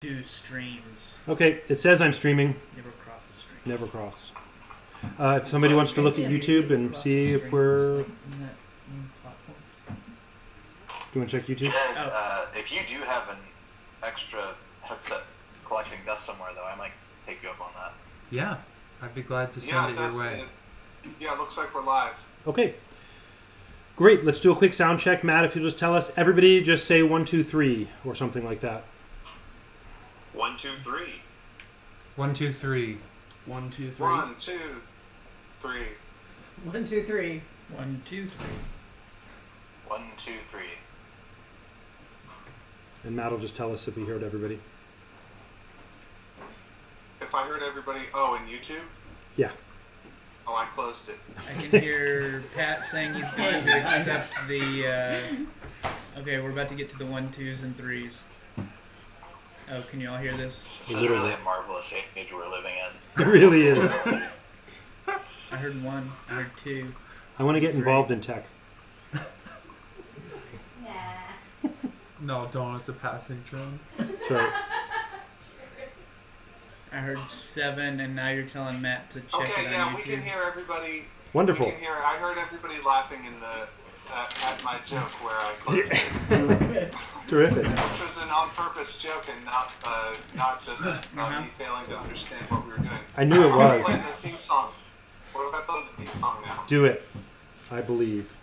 Two streams. Okay, it says I'm streaming. Never cross the streams. Never cross. If somebody wants to look at YouTube and see if we're... Do you want to check YouTube? If you do have an extra headset collecting dust somewhere, though, I might take you up on that. Yeah, I'd be glad to send it your way. Yeah, it looks like we're live. Okay. Great, let's do a quick sound check. Matt, if you'll just tell us, everybody just say 1, 2, 3 or something like that. 1, 2, 3. 1, 2, 3. 1, 2, 3. 1, 2, 3. 1, 2, 3. 1, 2, 3. 1, 2, 3. And Matt will just tell us if he heard everybody. If I heard everybody, in YouTube? Yeah. Oh, I closed it. I can hear Pat saying he's going to accept the... Okay, we're about to get to the 1, 2s, and 3s. Oh, can you all hear this? This is really a marvelous age we're living in. It really is. I heard 1. I heard 2. I want to get involved in tech. No, don't. It's a passing trend. That's right. I heard 7, and now you're telling Matt to check Okay, it on yeah, YouTube. we can hear everybody. Wonderful. We can hear, I heard everybody laughing in the at my joke where I closed it. Terrific. Which was an on-purpose joke and not just me failing to understand what we were doing. I knew it was. Play the theme song. What if I play the theme song now? Do it. I believe.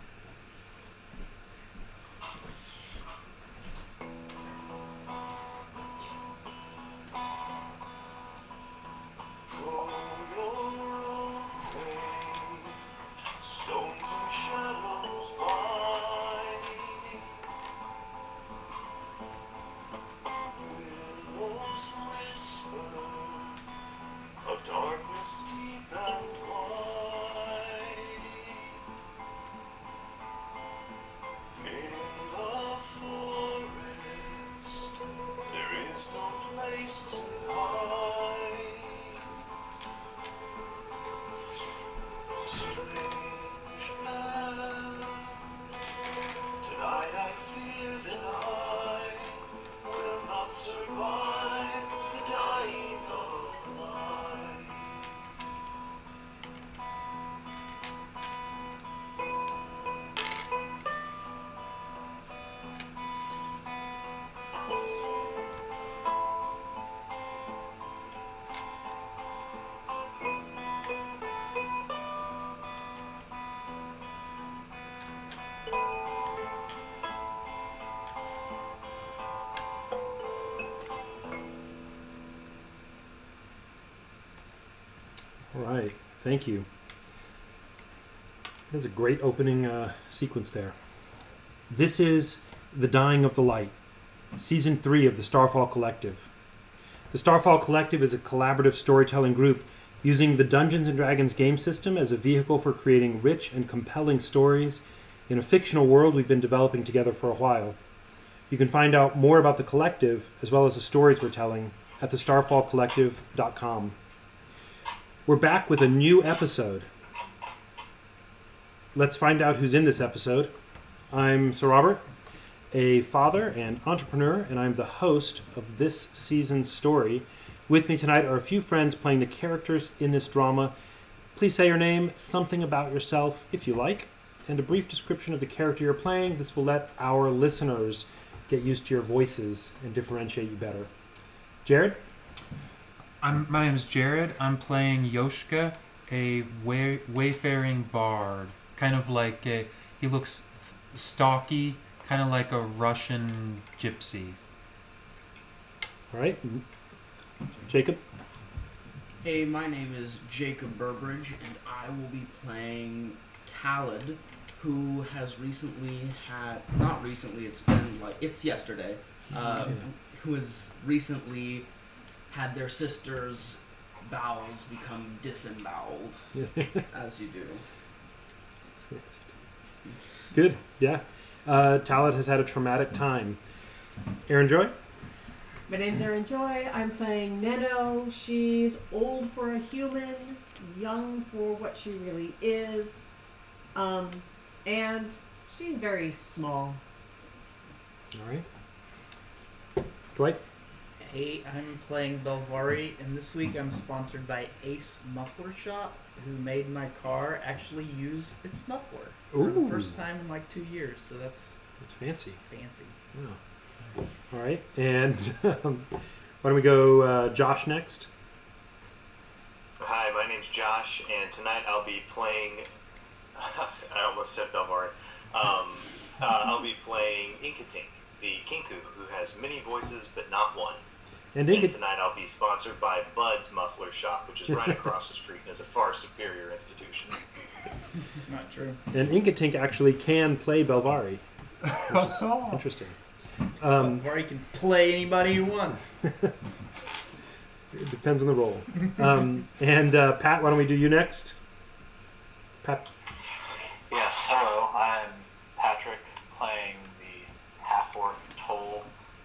All right, thank you. There's a great opening sequence there. This is The Dying of the Light, Season 3 of the Starfall Collective. The Starfall Collective is a collaborative storytelling group using the Dungeons & Dragons game system as a vehicle for creating rich and compelling stories in a fictional world we've been developing together for a while. You can find out more about the collective, as well as the stories we're telling, at thestarfallcollective.com. We're back with a new episode. Let's find out who's in this episode. I'm Sir Robert, a father and entrepreneur, and I'm the host of this season's story. With me tonight are a few friends playing the characters in this drama. Please say your name, something about yourself, if you like, and a brief description of the character you're playing. This will let our listeners get used to your voices and differentiate you better. Jared? My name is Jared. I'm playing Yoshka, a wayfaring bard. Kind of like he looks stocky, kind of like a Russian gypsy. All right. Jacob? Hey, my name is Jacob Burbridge, and I will be playing Talad, who has recently had... Not recently, it's yesterday. Who has recently had their sister's bowels become disemboweled, as you do. Good, yeah. Talad has had a traumatic time. Aaron Joy? My name's Erin Joy. I'm playing Neno. She's old for a human, young for what she really is, and she's very small. All right. Dwight? I'm playing Belvari, and this week I'm sponsored by Ace Muffler Shop, who made my car actually use its muffler for the Ooh. first time in like 2 years. So that's It's fancy. fancy. Oh. All right, and why don't we go Josh next? Hi, my name's Josh, and tonight I'll be playing. I almost said Belvari. I'll be playing Inkatink, the Kinku, who has many voices but not one. And And tonight I'll be sponsored by Bud's Muffler Shop, which is right across the street and is a far superior institution. It's not true. And Inkatink actually can play Belvari. Which is interesting. Belvari can play anybody who wants. It depends on the role. And Pat, why don't we do you next? Pat. Yes, hello. I'm Patrick, playing the half-orc Toll,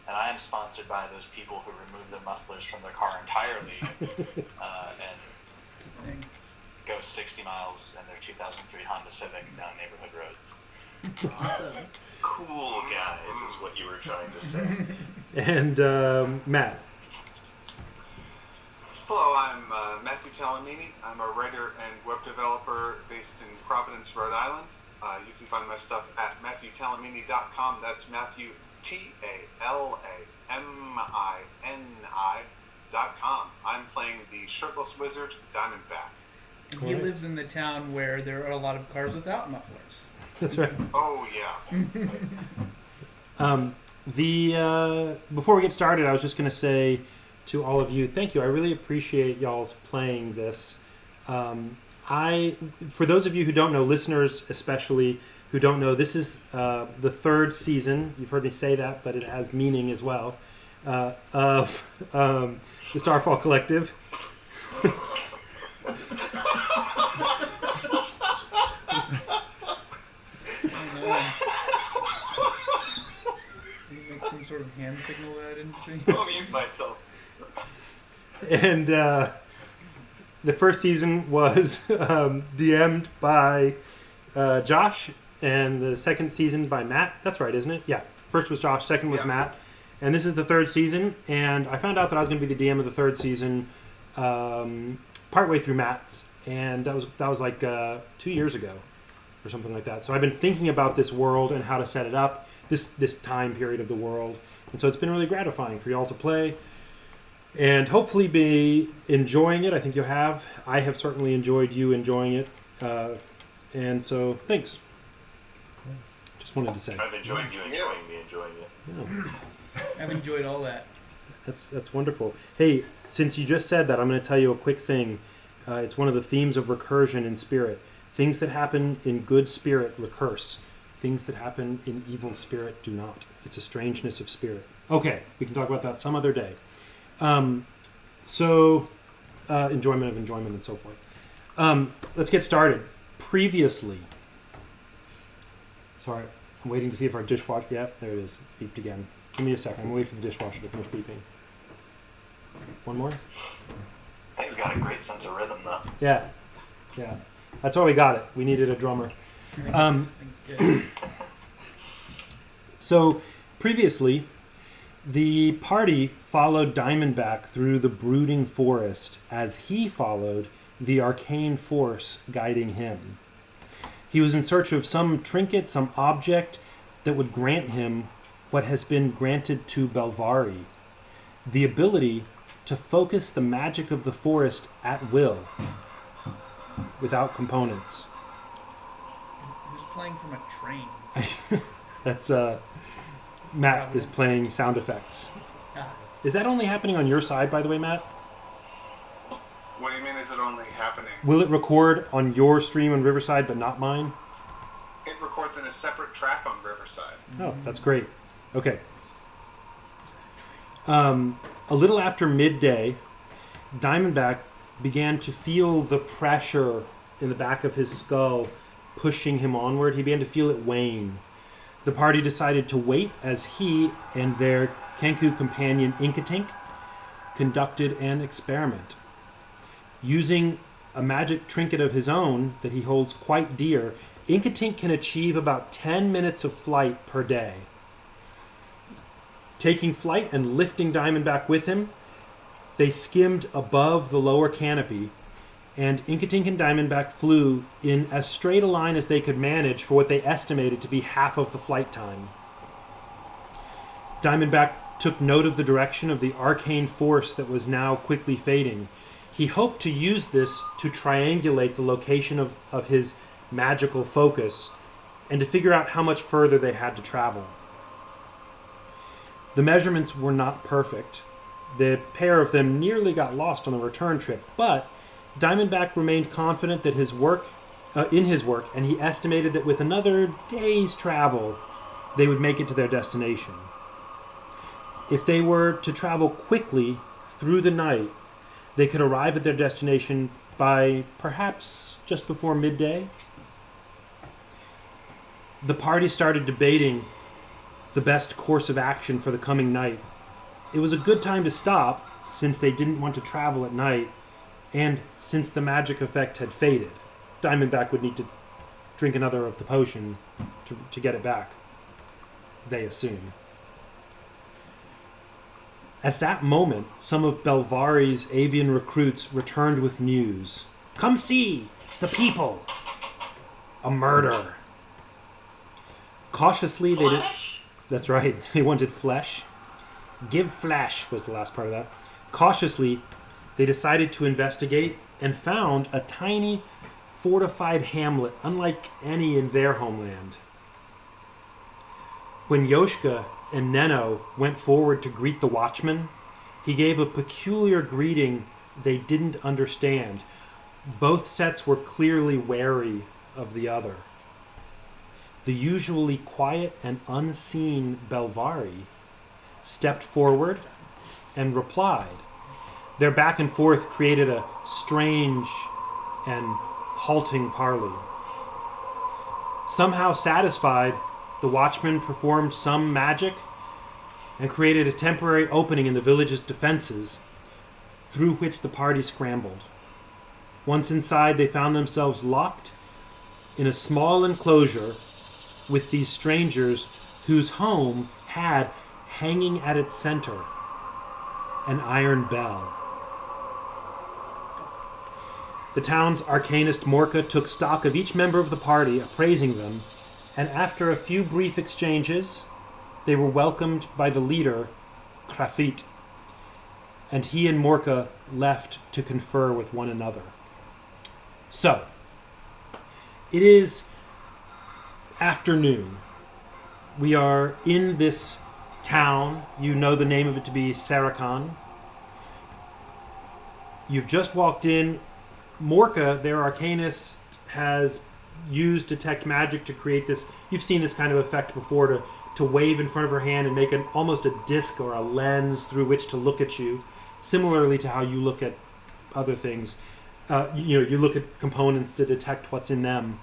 and I am sponsored by those people who remove their mufflers from their car entirely and go 60 miles in their 2003 Honda Civic down neighborhood roads. Awesome. Cool guys is what you were trying to say. And Matt. Hello, I'm Matthew Talamini. I'm a writer and web developer based in Providence, Rhode Island. You can find my stuff at MatthewTalamini.com. That's Matthew TALAMINI.com. I'm playing the shirtless wizard Diamondback. And he lives in the town where there are a lot of cars without mufflers. That's right. Oh yeah. Before we get started, I was just going to say to all of you, thank you. I really appreciate y'all's playing this. For those of you who don't know, listeners especially who don't know, this is the third season. You've heard me say that, but it has meaning as well. Of the Starfall Collective. Can you make some sort of hand signal that I didn't see? I'll mute myself. And the first season was DM'd by Josh, and the second season by Matt. That's right, isn't it? Yeah. First was Josh, second was Matt. And this is the third season, and I found out that I was going to be the DM of the third season partway through Matt's, and that was like 2 years ago or something like that. So I've been thinking about this world and how to set it up, this time period of the world, and so it's been really gratifying for y'all to play and hopefully be enjoying it. I think you have. I have certainly enjoyed you enjoying it, and so thanks. Just wanted to say. I've enjoyed you enjoying me enjoying it. Yeah. I've enjoyed all that. That's wonderful. Hey, since you just said that, I'm going to tell you a quick thing. It's one of the themes of recursion in spirit. Things that happen in good spirit recurse. Things that happen in evil spirit do not. It's a strangeness of spirit. Okay, we can talk about that some other day. Enjoyment of enjoyment and so forth. Let's get started. Previously. Sorry, I'm waiting to see if our dishwasher... Yeah, there it is. Beeped again. Give me a second. I'm waiting for the dishwasher to finish beeping. One more? Thing's got a great sense of rhythm, though. Yeah. That's why we got it. We needed a drummer. Things good. So, previously, the party followed Diamondback through the brooding forest as he followed the arcane force guiding him. He was in search of some trinket, some object that would grant him what has been granted to Belvari, the ability to focus the magic of the forest at will, without components. Who's playing from a train? That's Matt is playing sound effects. Ah, Is that only happening on your side, by the way, Matt? What do you mean? Is it only happening? Will it record on your stream on Riverside, but not mine? It records in a separate track on Riverside. Oh, that's great. Okay. A little after midday, Diamondback began to feel the pressure in the back of his skull pushing him onward. He began to feel it wane. The party decided to wait as he and their Kenku companion Inkatink conducted an experiment. Using a magic trinket of his own that he holds quite dear, Inkatink can achieve about 10 minutes of flight per day. Taking flight and lifting Diamondback with him, they skimmed above the lower canopy, and Inkatink and Diamondback flew in as straight a line as they could manage for what they estimated to be half of the flight time. Diamondback took note of the direction of the arcane force that was now quickly fading. He hoped to use this to triangulate the location of his magical focus and to figure out how much further they had to travel. The measurements were not perfect. The pair of them nearly got lost on the return trip, but Diamondback remained confident that in his work, and he estimated that with another day's travel, they would make it to their destination. If they were to travel quickly through the night, they could arrive at their destination by perhaps just before midday. The party started debating the best course of action for the coming night. It was a good time to stop, since they didn't want to travel at night, and since the magic effect had faded. Diamondback would need to drink another of the potion to get it back, they assume. At that moment, some of Belvari's avian recruits returned with news. "Come see! The people! A murder!" Cautiously, they did... That's right, they wanted flesh. Give flesh was the last part of that. Cautiously, they decided to investigate and found a tiny, fortified hamlet unlike any in their homeland. When Yoshka and Neno went forward to greet the watchman, he gave a peculiar greeting they didn't understand. Both sets were clearly wary of the other. The usually quiet and unseen Belvari stepped forward and replied. Their back and forth created a strange and halting parley. Somehow satisfied, the watchman performed some magic and created a temporary opening in the village's defenses through which the party scrambled. Once inside, they found themselves locked in a small enclosure with these strangers whose home had, hanging at its center, an iron bell. The town's arcanist Morka took stock of each member of the party, appraising them, and after a few brief exchanges, they were welcomed by the leader, Krafit, and he and Morka left to confer with one another. So, it is afternoon. We are in this town. You know the name of it to be Sarakan. You've just walked in. Morka, their arcanist, has used detect magic to create this. You've seen this kind of effect before, to wave in front of her hand and make almost a disc or a lens through which to look at you, similarly to how you look at other things. You look at components to detect what's in them.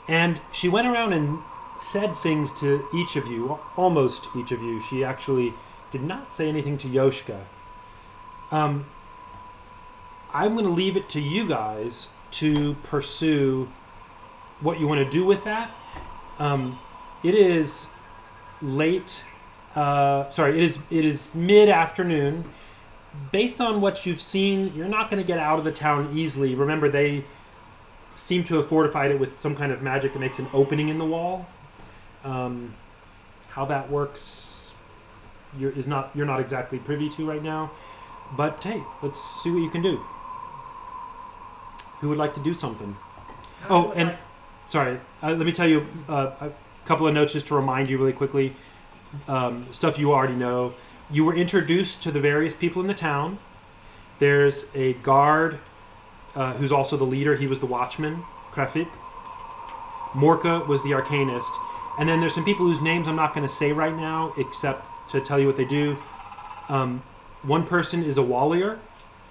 And she went around and said things to each of you, almost each of you. She actually did not say anything to Yoshka. I'm going to leave it to you guys to pursue what you want to do with that. It is late. It is mid-afternoon. Based on what you've seen, you're not going to get out of the town easily. Remember, they seem to have fortified it with some kind of magic that makes an opening in the wall. How that works, you're not exactly privy to right now. But hey, let's see what you can do. Who would like to do something? Let me tell you a couple of notes just to remind you really quickly. Stuff you already know. You were introduced to the various people in the town. There's a guard who's also the leader. He was the watchman, Krafit. Morka was the arcanist. And then there's some people whose names I'm not going to say right now, except to tell you what they do. One person is a wallier.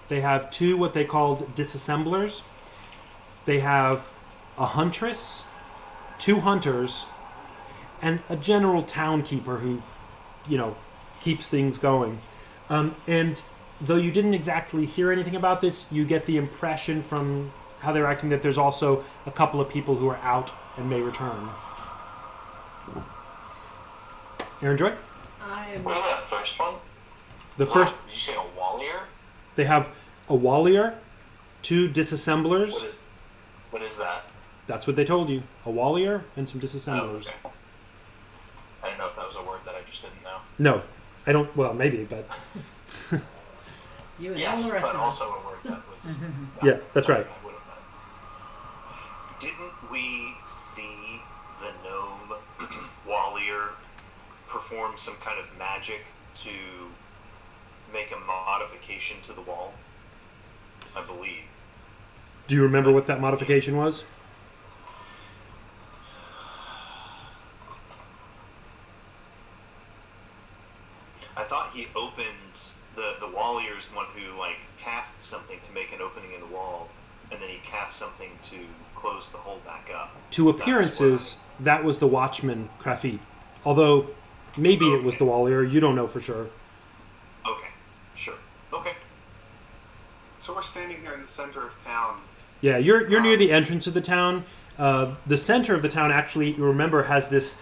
They have two what they called disassemblers. They have a huntress, two hunters, and a general townkeeper who, keeps things going. And though you didn't exactly hear anything about this, you get the impression from how they're acting that there's also a couple of people who are out and may return. Aaron Joy? I am. What is that first one? The first, Did you say a Wallier? they have a Wallier, 2 disassemblers. What is that? That's what they told you. A Wallier and some Oh, disassemblers. okay. I didn't know if that was a word that I just didn't know. No, I don't. Well, maybe, but You and all Yes, the rest but of also us. a word that was. yeah, that's right. I would have known. Didn't we see the gnome Wallier perform some kind of magic to make a modification to the wall? I believe. Do you remember what that modification was? I thought he opened the Wallier's the one who like cast something to make an opening in the wall, and then he cast something to close the hole back up. To appearances, that was the Watchman Krafit. Although maybe it was the Wallier. You don't know for sure. Okay, sure. Okay. So we're standing here in the center of town. Yeah, you're near the entrance of the town. The center of the town, actually, you remember, has this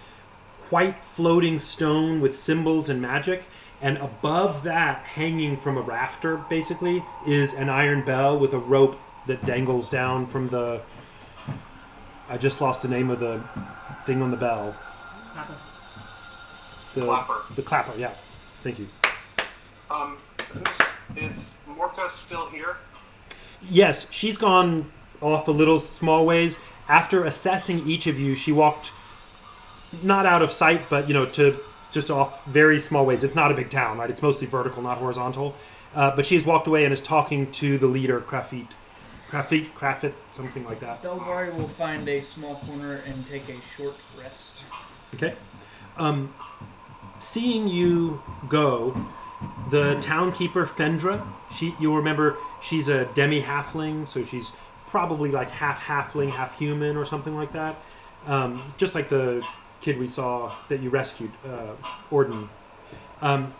white floating stone with symbols and magic. And above that, hanging from a rafter, basically, is an iron bell with a rope that dangles down from the... I just lost the name of the thing on the bell. Clapper. Clapper. The clapper, yeah. Thank you. Is Morka still here? Yes, she's gone off a little small ways. After assessing each of you, she walked not out of sight, but, to just off very small ways. It's not a big town, right? It's mostly vertical, not horizontal. But she has walked away and is talking to the leader, Krafit, something like that. Belvari will find a small corner and take a short rest. Okay. Seeing you go, the townkeeper, Fendra, you'll remember she's a demi-halfling, so she's probably like half halfling, half human or something like that. Just like the kid we saw that you rescued, Orden.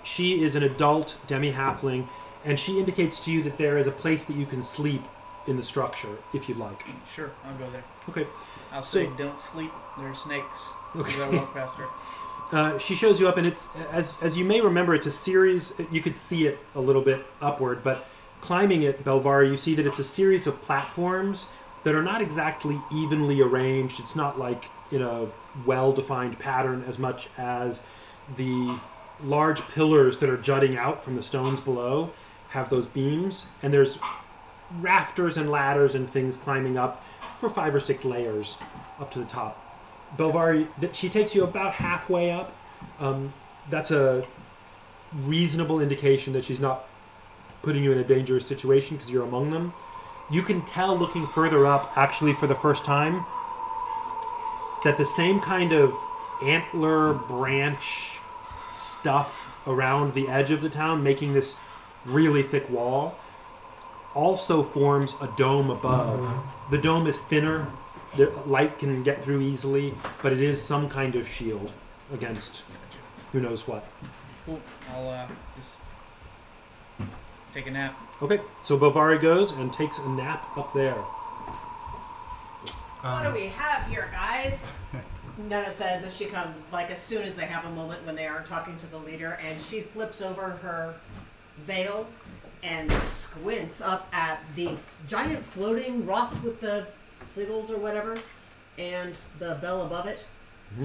She is an adult demi-halfling, and she indicates to you that there is a place that you can sleep in the structure, if you'd like. Sure, I'll go there. Okay. I'll say don't sleep. There's snakes. Okay. As I walk past her. She shows you up, and it's as you may remember, it's a series. You could see it a little bit upward, but climbing it, Belvari, you see that it's a series of platforms that are not exactly evenly arranged. It's not like in a well-defined pattern as much as the large pillars that are jutting out from the stones below have those beams, and there's rafters and ladders and things climbing up for 5 or 6 layers up to the top. Belvari, she takes you about halfway up. That's a reasonable indication that she's not putting you in a dangerous situation because you're among them. You can tell looking further up, actually for the first time, that the same kind of antler branch stuff around the edge of the town, making this really thick wall, also forms a dome above. The dome is thinner. The light can get through easily, but it is some kind of shield against who knows what. Cool. I'll just take a nap. Okay, so Belvari goes and takes a nap up there. What do we have here, guys? Nana says as she comes, like as soon as they have a moment when they are talking to the leader, and she flips over her veil and squints up at the giant floating rock with the sigils or whatever, and the bell above it,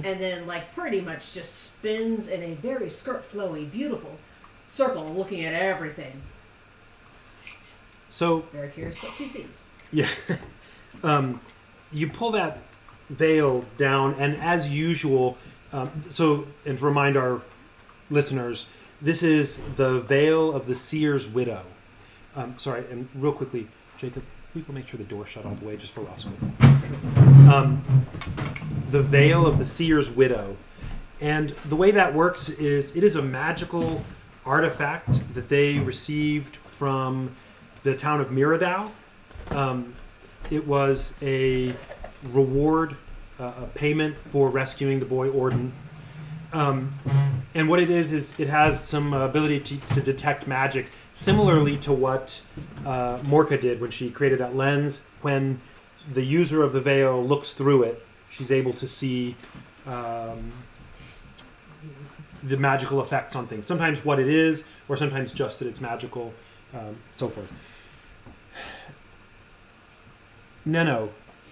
and then like pretty much just spins in a very skirt-flowy, beautiful circle, looking at everything. So Very curious what she sees. yeah, you pull that veil down, and as usual, and to remind our listeners, this is the veil of the seer's widow. Sorry, and real quickly, Jacob, we can make sure the door's shut all the way just for Roscoe. The veil of the seer's widow. And the way that works is it is a magical artifact that they received from the town of Miradau. It was a reward, a payment for rescuing the boy Orden. And what it is it has some ability to detect magic, similarly to what Morka did when she created that lens. When the user of the veil looks through it, she's able to see the magical effects on things. Sometimes what it is, or sometimes just that it's magical, so forth. Neno,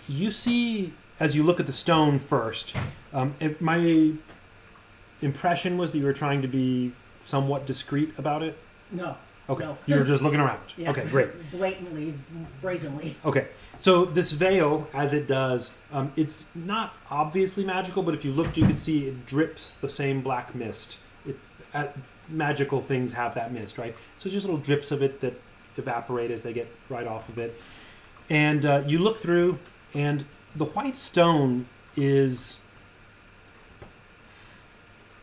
you see, as you look at the stone first, if my impression was that you were trying to be somewhat discreet about it. No. Okay. No. You were just looking around. Yeah. Okay, great. Blatantly, brazenly. Okay. So this veil, as it does, it's not obviously magical, but if you looked, you could see it drips the same black mist. Magical things have that mist, right? So just little drips of it that evaporate as they get right off of it. And you look through, and the white stone is...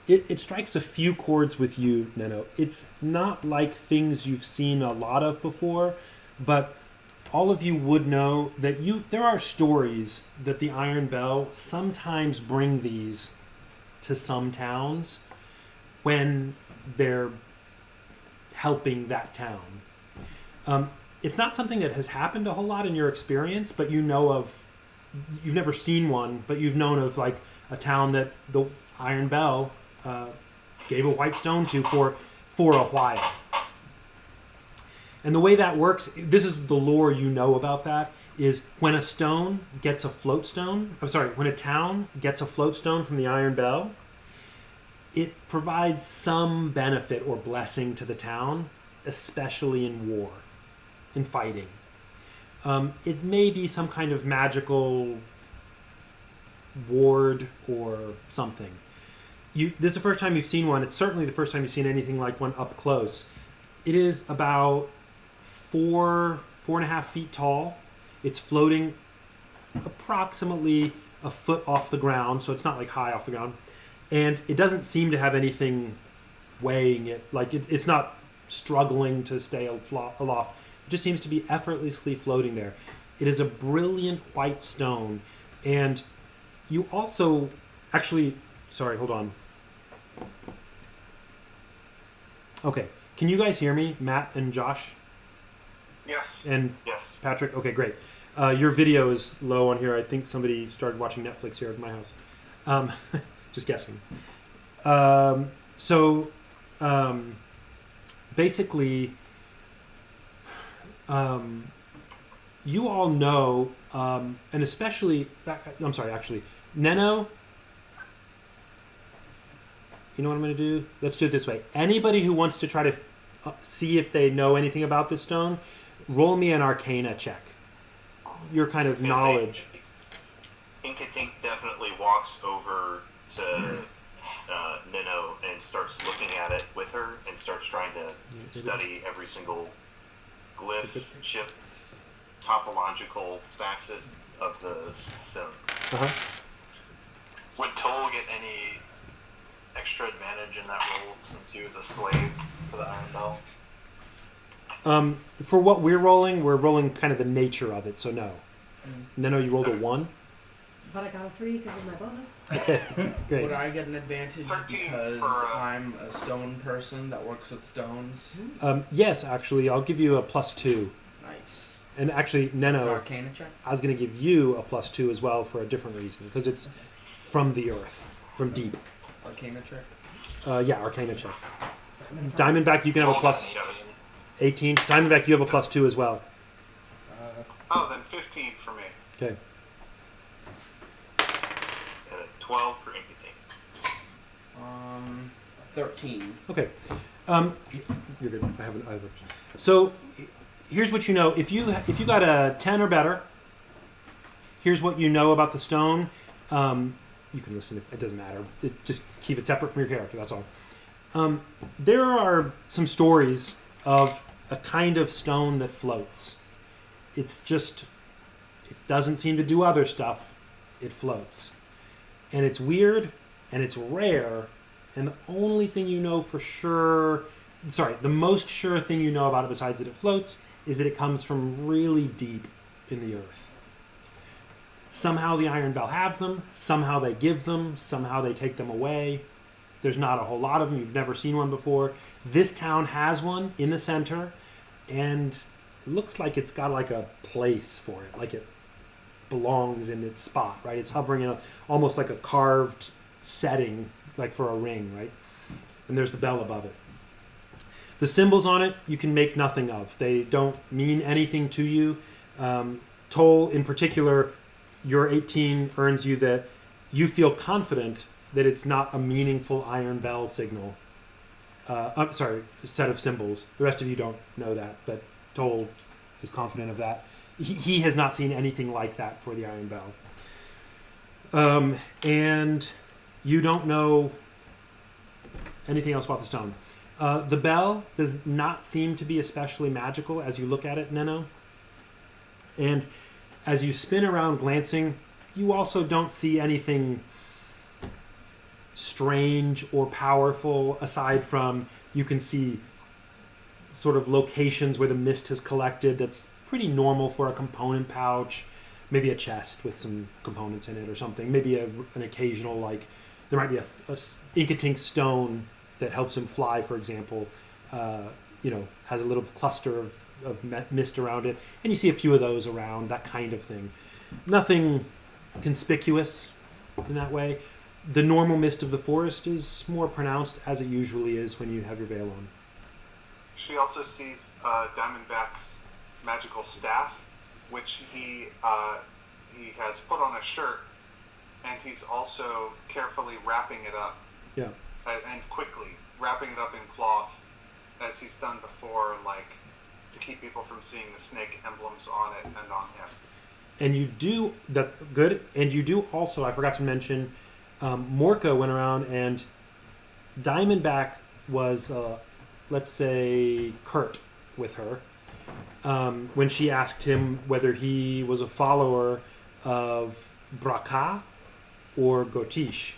It strikes a few chords with you, Neno. It's not like things you've seen a lot of before, but all of you would know that there are stories that the Iron Bell sometimes bring these to some towns when they're helping that town. It's not something that has happened a whole lot in your experience, but you've never seen one, but you've known of like a town that the Iron Bell gave a white stone to for a while. And the way that works, this is the lore you know about that, is when a stone gets a float stone, when a town gets a float stone from the Iron Bell, it provides some benefit or blessing to the town, especially in war, in fighting. It may be some kind of magical ward or something. This is the first time you've seen one. It's certainly the first time you've seen anything like one up close. It is about 4.5 feet tall. It's floating approximately a foot off the ground, so it's not like high off the ground. And it doesn't seem to have anything weighing it. Like it's not struggling to stay aloft. It just seems to be effortlessly floating there. It is a brilliant white stone. And you also actually... Sorry, hold on. Okay. Can you guys hear me, Matt and Josh? Yes. And Yes. Patrick? Okay, great. Your video is low on here. I think somebody started watching Netflix here at my house. Just guessing. Basically, you all know, and especially... I'm sorry, actually. Neno... You know what I'm going to do? Let's do it this way. Anybody who wants to try to see if they know anything about this stone, roll me an Arcana check. Your kind of knowledge. Inkatink definitely walks over to Nino and starts looking at it with her and starts trying to study every single glyph, chip, topological facet of the stone. Uh-huh. Would Toll get any extra advantage in that role since he was a slave to the Iron Bell? For what we're rolling kind of the nature of it, so no. No, you rolled a 1? But I got a 3 because of my bonus. Okay, great. Would I get an advantage 13 because for, I'm a stone person that works with stones? Yes, actually, I'll give you a +2. Nice. And actually, It's an Neno, Arcana check? I was going to give you a +2 as well for a different reason, because it's from the earth, from deep. Arcana check? Yeah, Arcana check. So I'm in front. Diamondback, you can have a Toll plus doesn't have any. 18. Diamondback, you have a +2 as well. Oh, then 15 for me. Okay. And a 12 for Inkatink. 13. Okay. You're good. I have a So here's what you know. If you got a 10 or better, here's what you know about the stone. You can listen. It doesn't matter. Just keep it separate from your character. That's all. There are some stories of a kind of stone that floats. It doesn't seem to do other stuff. It floats. And it's weird, and it's rare, and the only thing you know for sure... Sorry, the most sure thing you know about it besides that it floats is that it comes from really deep in the earth. Somehow the Iron Bell have them, somehow they give them, somehow they take them away. There's not a whole lot of them. You've never seen one before. This town has one in the center, and it looks like it's got like a place for it, like it belongs in its spot, right? It's hovering in almost like a carved setting, like for a ring, right? and there's the bell above it. The symbols on it you can make nothing of. They don't mean anything to you. Toll, in particular, your 18 earns you that you feel confident that it's not a meaningful iron bell signal. Set of symbols. The rest of you don't know that, but Toll is confident of that. He has not seen anything like that for the iron bell. And you don't know anything else about the stone. The bell does not seem to be especially magical as you look at it, Neno. And as you spin around glancing, you also don't see anything strange or powerful aside from you can see sort of locations where the mist has collected that's pretty normal for a component pouch, maybe a chest with some components in it or something, maybe an occasional, like there might be a Inkatink stone that helps him fly, for example, has a little cluster of mist around it, and you see a few of those around, that kind of thing. Nothing conspicuous in that way. The normal mist of the forest is more pronounced, as it usually is when you have your veil on. She also sees Diamondback's magical staff, which he has put on a shirt, and he's also carefully wrapping it up. Yeah. And quickly wrapping it up in cloth, as he's done before, like to keep people from seeing the snake emblems on it and on him. And you do that good. And you do also, I forgot to mention, Morka went around and Diamondback was, let's say, curt with her when she asked him whether he was a follower of Braka or Gotish.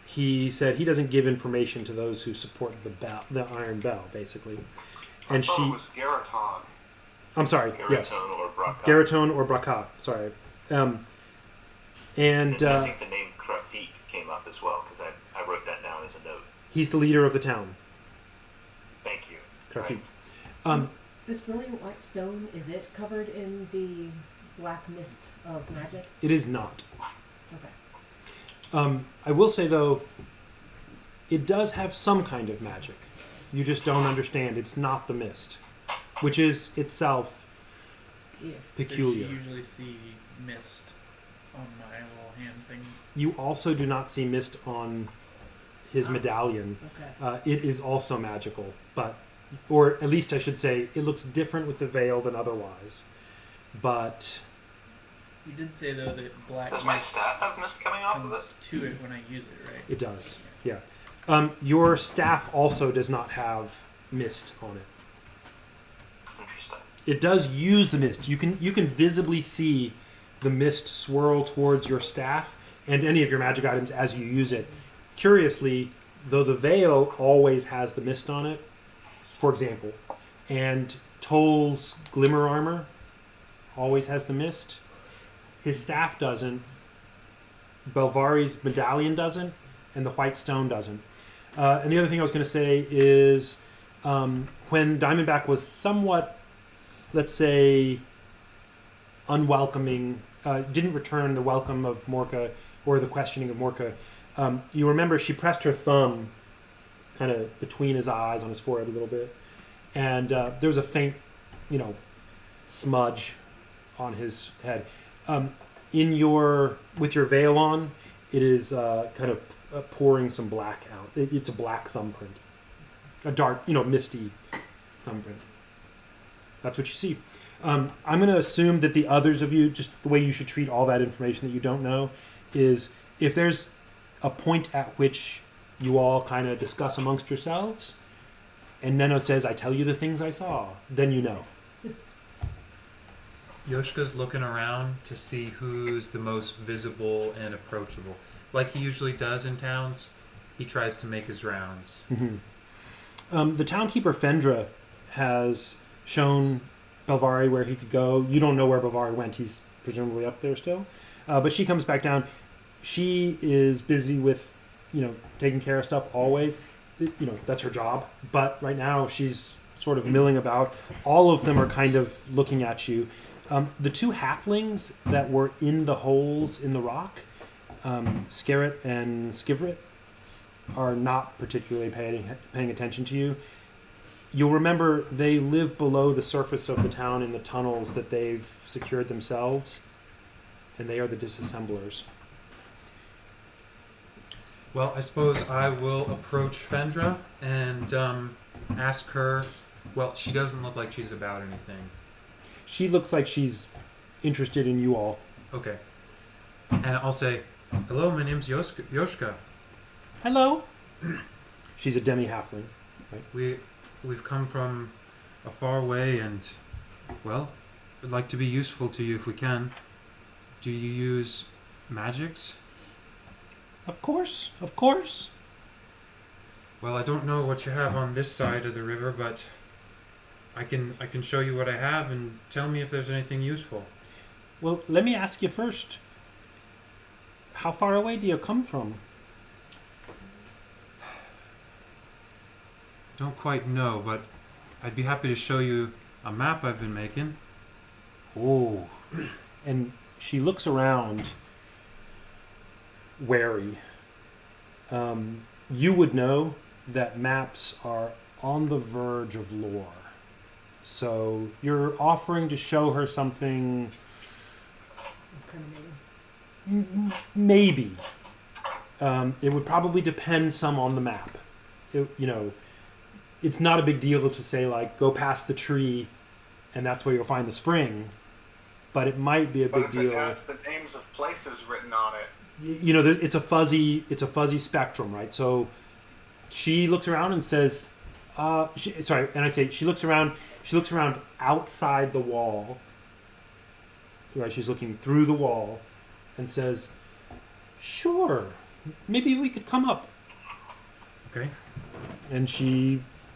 He said he doesn't give information to those who support the Iron Bell, basically. And I thought it was Garaton. I'm sorry. Garatone Yes, or Braka. Garatone or Braka. Sorry. And I think the name Krafit came up as well, because I wrote that down as a note. he's the leader of the town. Thank you. Krafit. Right. This brilliant white stone, is it covered in the black mist of magic? It is not. Okay. I will say, though, it does have some kind of magic. You just don't understand. It's not the mist, which is itself Yeah. peculiar. Does she usually see mist on my little hand thing? You also do not see mist on his medallion. Okay. It is also magical, or at least I should say, it looks different with the veil than otherwise. But You did say though that black Does my mist staff have mist coming off of comes it? to it when I use it, right? it does, yeah. Your staff also does not have mist on it. Interesting. It does use the mist. You can visibly see the mist swirl towards your staff and any of your magic items as you use it. Curiously, though, the veil always has the mist on it, for example, and Toll's glimmer armor always has the mist. His staff doesn't. Belvari's medallion doesn't, and the white stone doesn't. And the other thing I was going to say is when Diamondback was somewhat, let's say, unwelcoming, didn't return the welcome of Morka or the questioning of Morka, you remember she pressed her thumb kind of between his eyes on his forehead a little bit, and there was a faint, smudge on his head. With your veil on, it is kind of pouring some black out. It's a black thumbprint, a dark, misty thumbprint. That's what you see. I'm going to assume that the others of you, just the way you should treat all that information that you don't know, is if there's a point at which you all kind of discuss amongst yourselves, and Neno says, "I tell you the things I saw," then you know. Yoshka's looking around to see who's the most visible and approachable. Like he usually does in towns, he tries to make his rounds. Mm-hmm. The townkeeper Fendra has shown Belvari where he could go. You don't know where Belvari went. He's presumably up there still. But she comes back down. She is busy with, taking care of stuff always. That's her job. But right now she's sort of milling about. All of them are kind of looking at you. The two halflings that were in the holes in the rock, Scarret and Skivret, are not particularly paying attention to you. You'll remember they live below the surface of the town in the tunnels that they've secured themselves, and they are the disassemblers. Well, I suppose I will approach Fendra and ask her. Well, she doesn't look like she's about anything. She looks like she's interested in you all. Okay. And I'll say, hello, my name's Yoshka. Hello. She's a demi-halfling. We've come from a far way and, well, we'd like to be useful to you if we can. Do you use magics? Of course, of course. Well, I don't know what you have on this side of the river, but I can show you what I have and tell me if there's anything useful. Well, let me ask you first. How far away do you come from? Don't quite know, but I'd be happy to show you a map I've been making. Oh. And she looks around, wary. You would know that maps are on the verge of lore. So you're offering to show her something. Maybe. It would probably depend some on the map. It's not a big deal to say, like, go past the tree and that's where you'll find the spring. But it might be a big But if deal. it has the names of places written on it, It's a fuzzy spectrum, right? So she looks around and says, she looks around outside the wall, right? She's looking through the wall and says, sure, maybe we could come up. Okay. And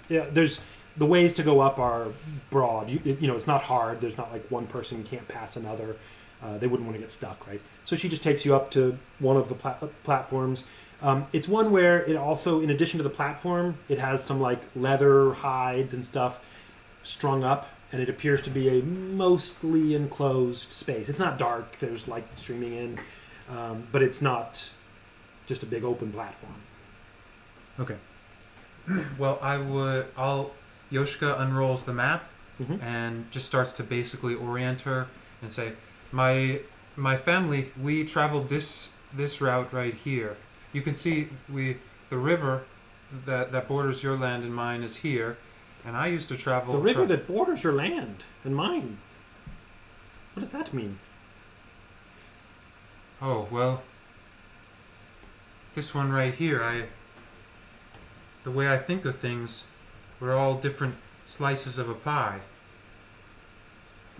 there's the ways to go up are broad. It's not hard. There's not like one person can't pass another. They wouldn't want to get stuck, right? So she just takes you up to one of the platforms. It's one where it also, in addition to the platform, it has some like leather hides and stuff strung up, and it appears to be a mostly enclosed space. It's not dark. There's light streaming in, but it's not just a big open platform. Okay. Well, Yoshka unrolls the map and just starts to basically orient her and say, My family, we traveled this route right here. You can see the river that borders your land and mine is here, and I used to travel. The river that borders your land and mine. What does that mean? Oh well, this one right here. The way I think of things, we're all different slices of a pie.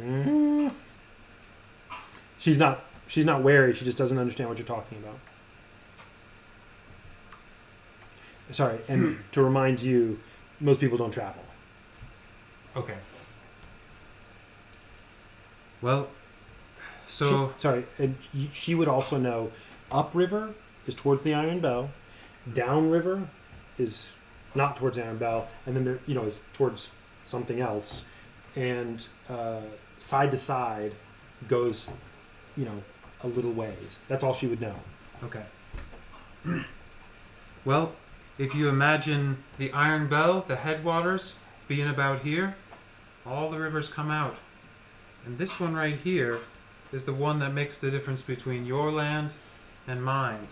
Mm. She's not wary. She just doesn't understand what you're talking about. Sorry, and to remind you, most people don't travel. Okay. Well, so... She would also know upriver is towards the Iron Bell, downriver is not towards the Iron Bell, and then there, is towards something else, and side to side goes, a little ways. That's all she would know. Okay. Well, if you imagine the Iron Bell, the headwaters, being about here, all the rivers come out. And this one right here is the one that makes the difference between your land and mine.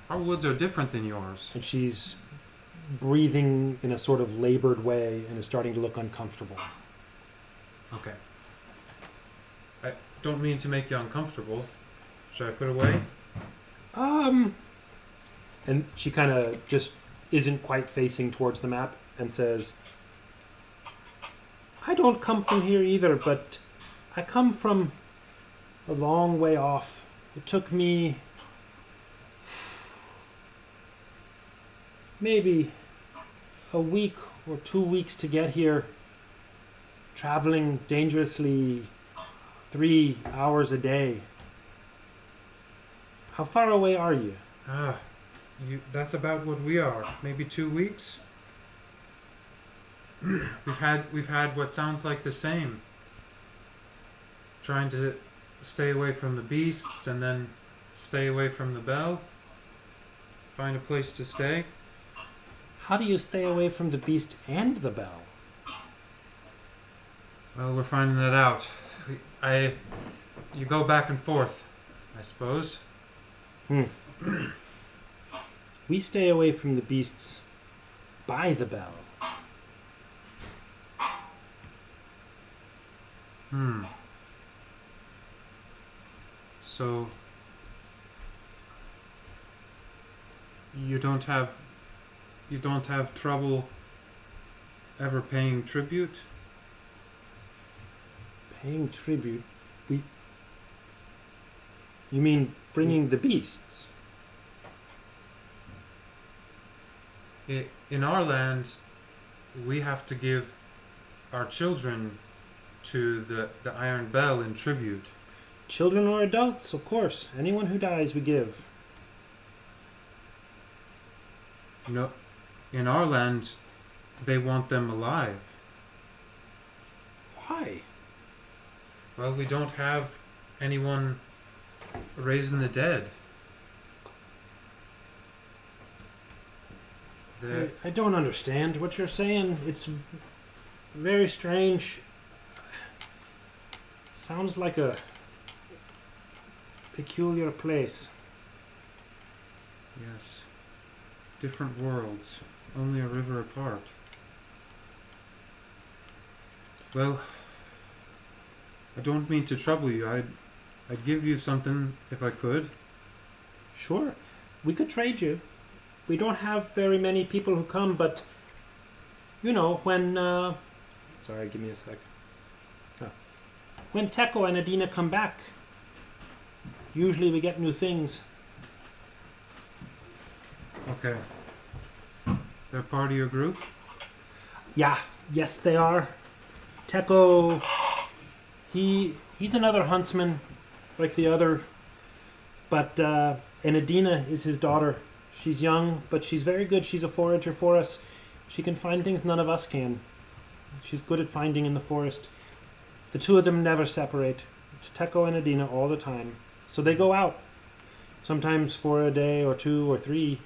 Our woods are different than yours. And she's breathing in a sort of labored way and is starting to look uncomfortable. Okay. I don't mean to make you uncomfortable. Should I put away? And she kind of just isn't quite facing towards the map and says, I don't come from here either, but I come from a long way off. It took me maybe a week or 2 weeks to get here, traveling dangerously 3 hours a day. How far away are you? That's about what we are. Maybe 2 weeks. We've had what sounds like the same. Trying to stay away from the beasts and then stay away from the bell. Find a place to stay. How do you stay away from the beast and the bell? Well, we're finding that out. You go back and forth, I suppose. We stay away from the beasts by the bell. So you don't have trouble ever paying tribute? Paying tribute? You mean bringing the beasts? In our land, we have to give our children to the Iron Bell in tribute. Children or adults, of course. Anyone who dies, we give. No, in our land, they want them alive. Why? Well, we don't have anyone raising the dead. I don't understand what you're saying. It's very strange. Sounds like a peculiar place. Yes. Different worlds, only a river apart. Well, I don't mean to trouble you. I'd give you something if I could. Sure, we could trade you. We don't have very many people who come, but when sorry, give me a sec. When Teko and Adina come back, usually we get new things. Okay. They're part of your group? Yes, they are. Teko, he's another huntsman, like the other, but and Adina is his daughter. She's young, but she's very good. She's a forager for us. She can find things none of us can. She's good at finding in the forest. The two of them never separate. It's Teko and Adina all the time. So they go out, sometimes for a day or 2 or 3.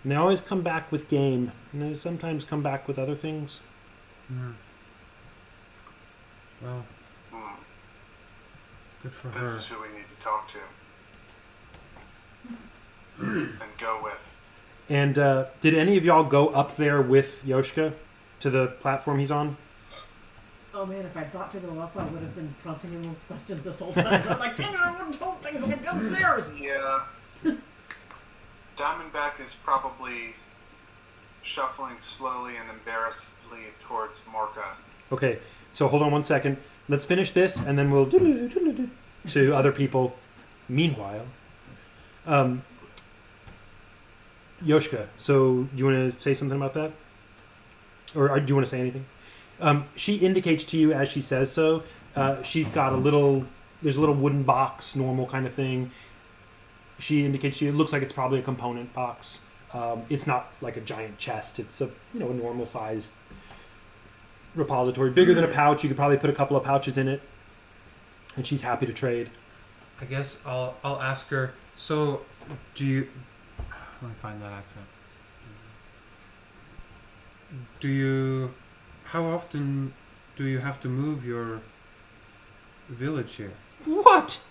And they always come back with game. And they sometimes come back with other things. Well, good for her. This is who we need to talk to. And go with. And did any of y'all go up there with Yoshka to the platform he's on? Oh man, if I thought to go up, I would have been prompting him with questions this whole time. I'm like, dang it, I would have told things like downstairs. Yeah. Diamondback is probably shuffling slowly and embarrassedly towards Morka. Okay, so hold on 1 second. Let's finish this, and then we'll to other people. Meanwhile, Yoshka, so do you want to say something about that? Or do you want to say anything? She indicates to you as she says so, she's got there's a little wooden box, normal kind of thing. She indicates to you, it looks like it's probably a component box. It's not like a giant chest. It's a normal sized repository. Bigger than a pouch. You could probably put a couple of pouches in it. And she's happy to trade. I guess I'll ask her, so do you... Let me find that accent. How often do you have to move your village here? What?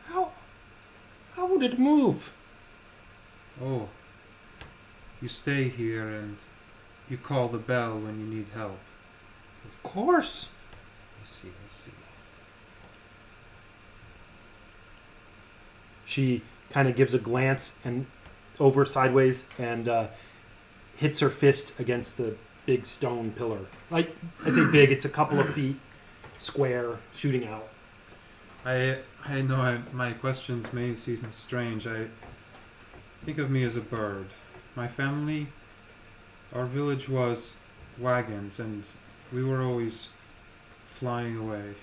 How would it move? Oh, you stay here and you call the bell when you need help. Of course. I see. She kind of gives a glance and over sideways and hits her fist against the big stone pillar. Like, I say big, it's a couple of feet square, shooting out. I know my questions may seem strange. I think of me as a bird. My family, our village was wagons, and we were always flying away.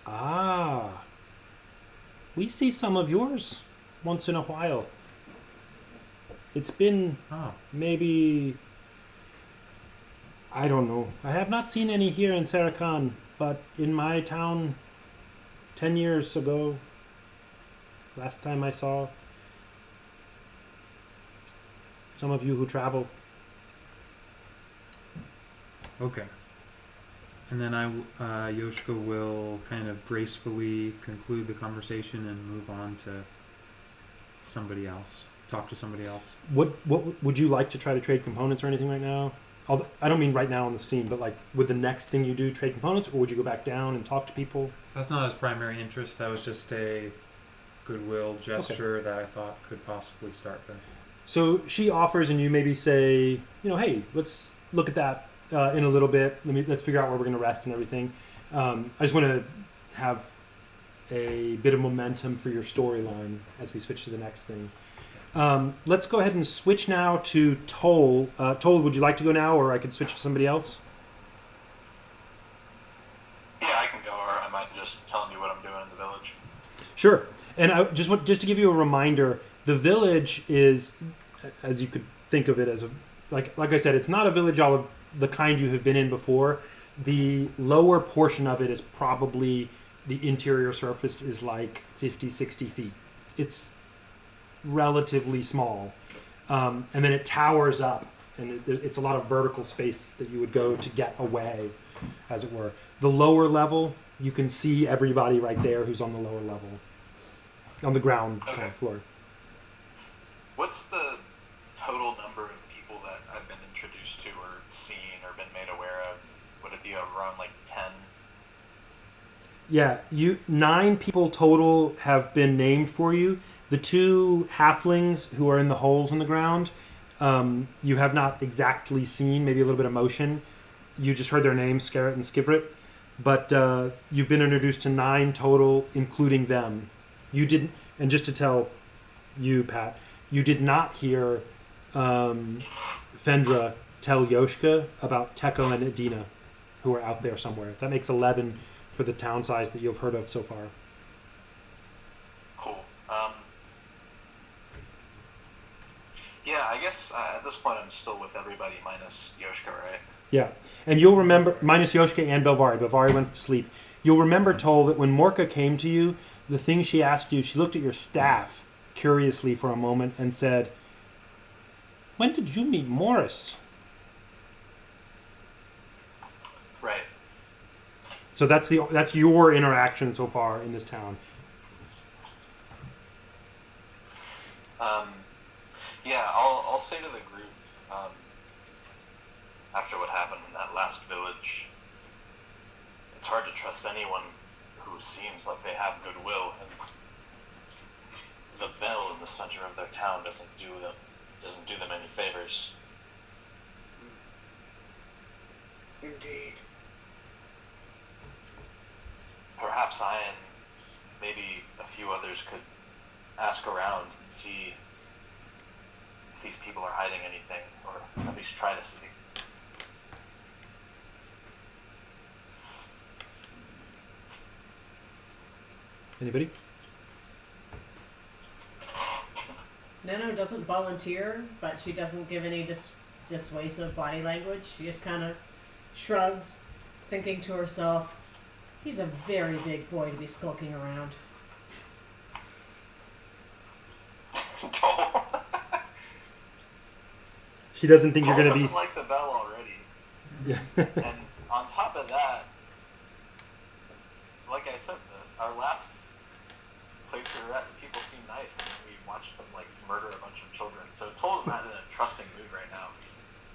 Ah. We see some of yours once in a while. It's been maybe... I don't know. I have not seen any here in Sarakan, but in my town 10 years ago, last time I saw, some of you who travel. Okay. And then Yoshka will kind of gracefully conclude the conversation and move on to somebody else. Talk to somebody else. What would you like to try to trade components or anything right now? Although, I don't mean right now on the scene, but like, would the next thing you do trade components, or would you go back down and talk to people? That's not his primary interest. That was just a goodwill gesture that I thought could possibly start there. So she offers, and you maybe say, hey, let's look at that in a little bit. Let's figure out where we're going to rest and everything. I just want to have a bit of momentum for your storyline as we switch to the next thing. Let's go ahead and switch now to Toll. Toll, would you like to go now, or I could switch to somebody else? Yeah, I can go, or I might just telling you what I'm doing in the village. Sure. And I just to give you a reminder, the village is, as you could think of it, as like I said, it's not a village all of the kind you have been in before. The lower portion of it is probably, the interior surface is like 50, 60 feet. It's relatively small. And then it towers up, and it's a lot of vertical space that you would go to get away, as it were. The lower level, you can see everybody right there who's on the lower level, on the ground kind of floor. What's the total number of people that I've been introduced to or seen or been made aware of? Would it be around like 10? Yeah, 9 people total have been named for you. The 2 halflings who are in the holes in the ground, you have not exactly seen, maybe a little bit of motion. You just heard their names, Scarrett and Skivrit. But you've been introduced to 9 total, including them. You didn't, and just to tell you, Pat, you did not hear Fendra tell Yoshka about Teko and Adina, who are out there somewhere. That makes 11 for the town size that you've heard of so far. Cool. Yeah, I guess at this point I'm still with everybody minus Yoshka, right? Yeah, and you'll remember, minus Yoshka and Belvari. Belvari went to sleep. You'll remember, Toll, that when Morka came to you, the thing she asked you, she looked at your staff curiously for a moment and said, "When did you meet Morris?" Right. So that's your interaction so far in this town. Yeah, I'll say to the group, after what happened in that last village, it's hard to trust anyone who seems like they have goodwill, and the bell in the center of their town doesn't do them any favors. Indeed. Perhaps I and maybe a few others could ask around and see if these people are hiding anything, or at least try to see. Anybody? Nano doesn't volunteer, but she doesn't give any dissuasive body language. She just kind of shrugs, thinking to herself, he's a very big boy to be skulking around. She doesn't think you're going to be... doesn't like the bell already. Yeah. And on top of that, like I said, our last place we were at, the people seemed nice, and we watched them like murder a bunch of children. So Toll's not in a trusting mood right now.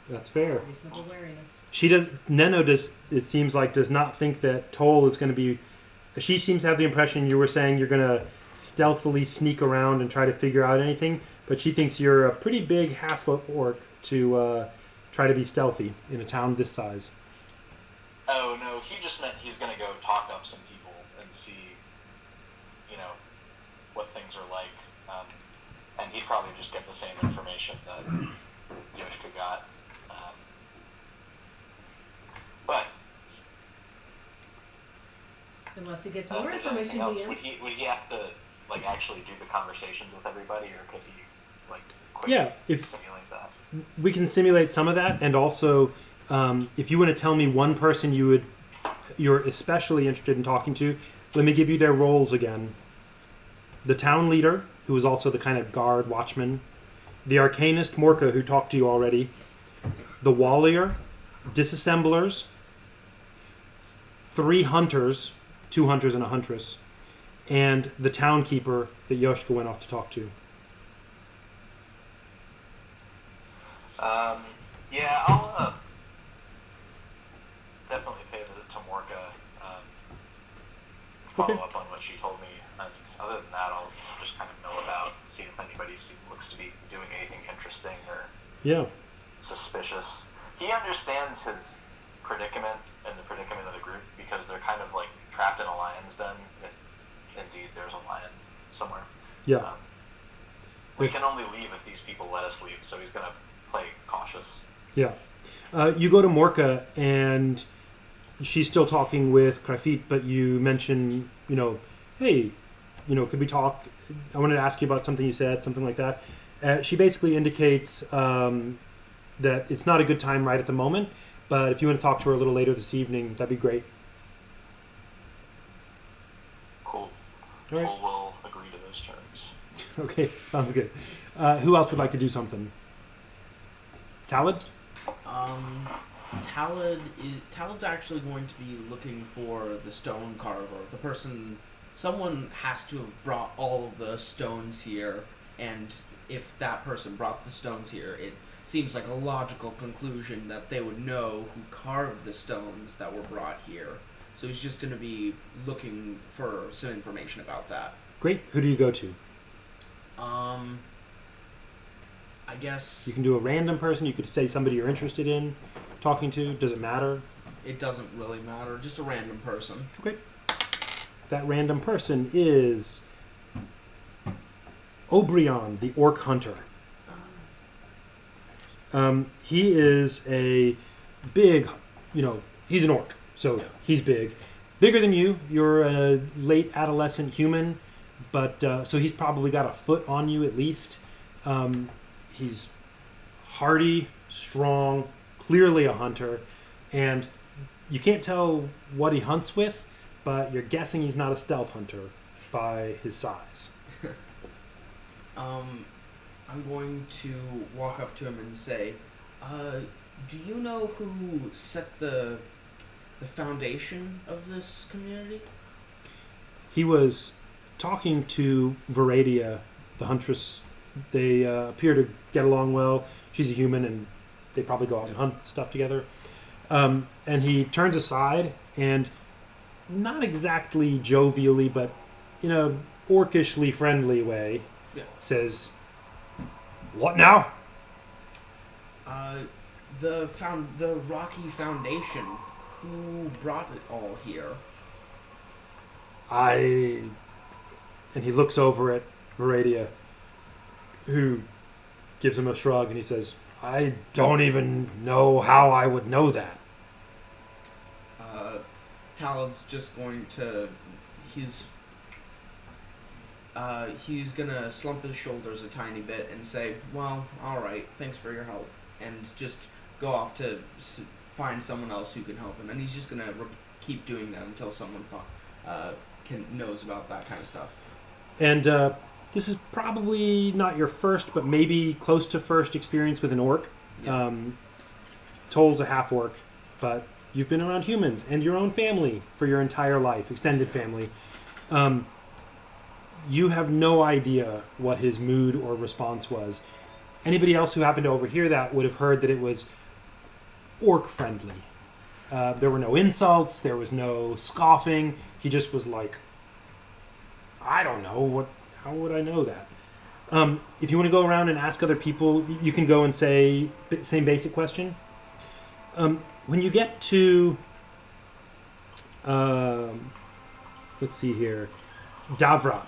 That's fair. Reasonable wariness. Neno does, it seems like, does not think that Toll is going to be... She seems to have the impression you were saying you're going to stealthily sneak around and try to figure out anything, but she thinks you're a pretty big half-foot orc to try to be stealthy in a town this size. Oh, no, he just meant he's going to go talk up some people and see, what things are like. And he'd probably just get the same information that Yoshka got. But Unless he gets more if information, anything else, would he have to actually do the conversations with everybody, or could he quickly simulate that? We can simulate some of that, and also if you want to tell me one person you're especially interested in talking to, let me give you their roles again. The town leader, who is also the kind of guard watchman, the Arcanist Morka, who talked to you already, the Wallier, Disassemblers, 3 Hunters, 2 Hunters and a Huntress, and the Townkeeper that Yoshka went off to talk to. Yeah, I'll definitely pay a visit to Morka, follow Okay. up on what she told me, and other than that, I'll just kind of mill about, see if anybody looks to be doing anything interesting or Yeah. suspicious. He understands his predicament and the predicament of the group because they're kind of like trapped in a lion's den, if indeed there's a lion somewhere. Yeah. We can only leave if these people let us leave, so he's going to play cautious. Yeah. You go to Morka, and she's still talking with Krafit, but you mention, hey, could we talk? I wanted to ask you about something you said, something like that. She basically indicates that it's not a good time right at the moment, but if you want to talk to her a little later this evening, that'd be great. Cool. All right. We'll agree to those terms. Okay, sounds good. Who else would like to do something? Talad? Talad's actually going to be looking for the stone carver. Someone has to have brought all of the stones here, and if that person brought the stones here, it seems like a logical conclusion that they would know who carved the stones that were brought here. So he's just going to be looking for some information about that. Great. Who do you go to? I guess You can do a random person. You could say somebody you're interested in talking to. Does it matter? it doesn't really matter. Just a random person. Okay. That random person is Obrion, the Orc Hunter. He is a big, he's an orc, so Yeah. he's big. Bigger than you. You're a late adolescent human, but so he's probably got a foot on you at least. He's hardy, strong, clearly a hunter, and you can't tell what he hunts with, but you're guessing he's not a stealth hunter by his size. I'm going to walk up to him and say, do you know who set the foundation of this community? He was talking to Veradia, the huntress. They appear to get along well. She's a human, and they probably go out and hunt stuff together. And he turns aside, and not exactly jovially, but in a orkishly friendly way, says, "What now?" The Rocky Foundation. Who brought it all here? And he looks over at Veradia, who gives him a shrug, and he says, "I don't even know how I would know that." Talad's just going to... He's gonna slump his shoulders a tiny bit and say, "Well, alright, thanks for your help," and just go off to find someone else who can help him. And he's just gonna keep doing that until someone knows about that kind of stuff. And this is probably not your first, but maybe close to first experience with an orc. Yeah. Toll's a half-orc, but you've been around humans and your own family for your entire life, extended family. You have no idea what his mood or response was. Anybody else who happened to overhear that would have heard that it was orc-friendly. There were no insults, there was no scoffing. He just was like, "I don't know, how would I know that?" If you want to go around and ask other people, you can go and say, same basic question. When you get to, let's see here, Davra,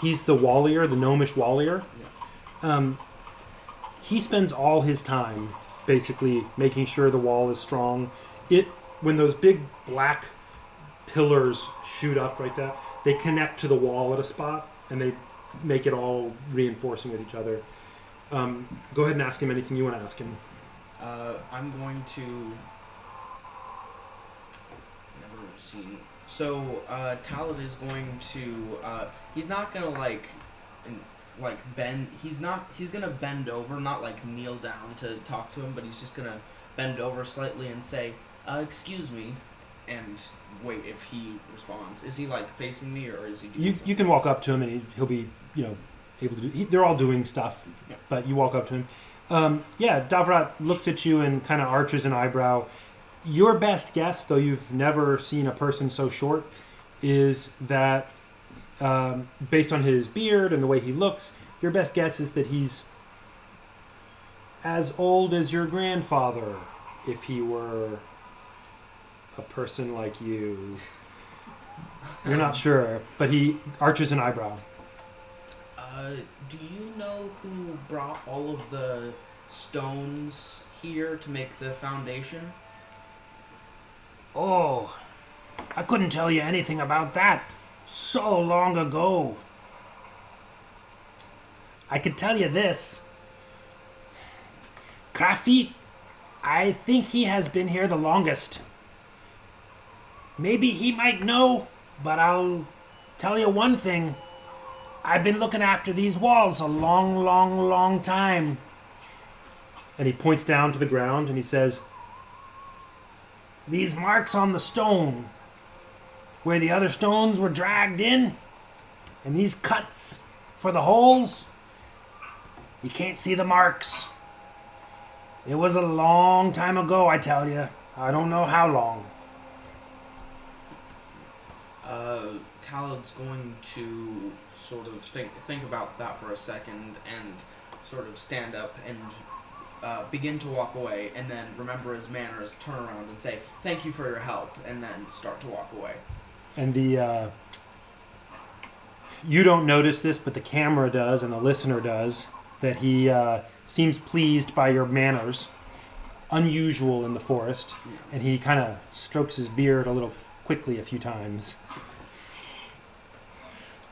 he's the Wallier, the gnomish Wallier. He spends all his time basically making sure the wall is strong. When those big black pillars shoot up like that, they connect to the wall at a spot, and they make it all reinforcing with each other. Go ahead and ask him anything you want to ask him. I'm going to... Never seen... So, Talad is going to... he's not going to, like bend. He's gonna bend over, not like kneel down to talk to him, but he's just gonna bend over slightly and say, "Excuse me," and wait if he responds. Is he like facing me, or is he doing You can walk up to him and he'll be able to do. They're all doing stuff, Yeah. but you walk up to him. Davrat looks at you and kind of arches an eyebrow. Your best guess, though you've never seen a person so short, is that based on his beard and the way he looks, your best guess is that he's as old as your grandfather if he were a person like you. You're not sure, but he arches an eyebrow. Do you know who brought all of the stones here to make the foundation? Oh, I couldn't tell you anything about that. So long ago. I could tell you this. Krafit, I think he has been here the longest. Maybe he might know, but I'll tell you one thing. I've been looking after these walls a long, long, long time. And he points down to the ground and he says, These marks on the stone, where the other stones were dragged in, and these cuts for the holes, you can't see the marks. It was a long time ago, I tell you. I don't know how long. Talad's going to sort of think about that for a second and sort of stand up and begin to walk away, and then remember his manners, turn around and say, "Thank you for your help," and then start to walk away. and you don't notice this, but the camera does and the listener does, that he seems pleased by your manners, unusual in the forest, and he kind of strokes his beard a little quickly a few times.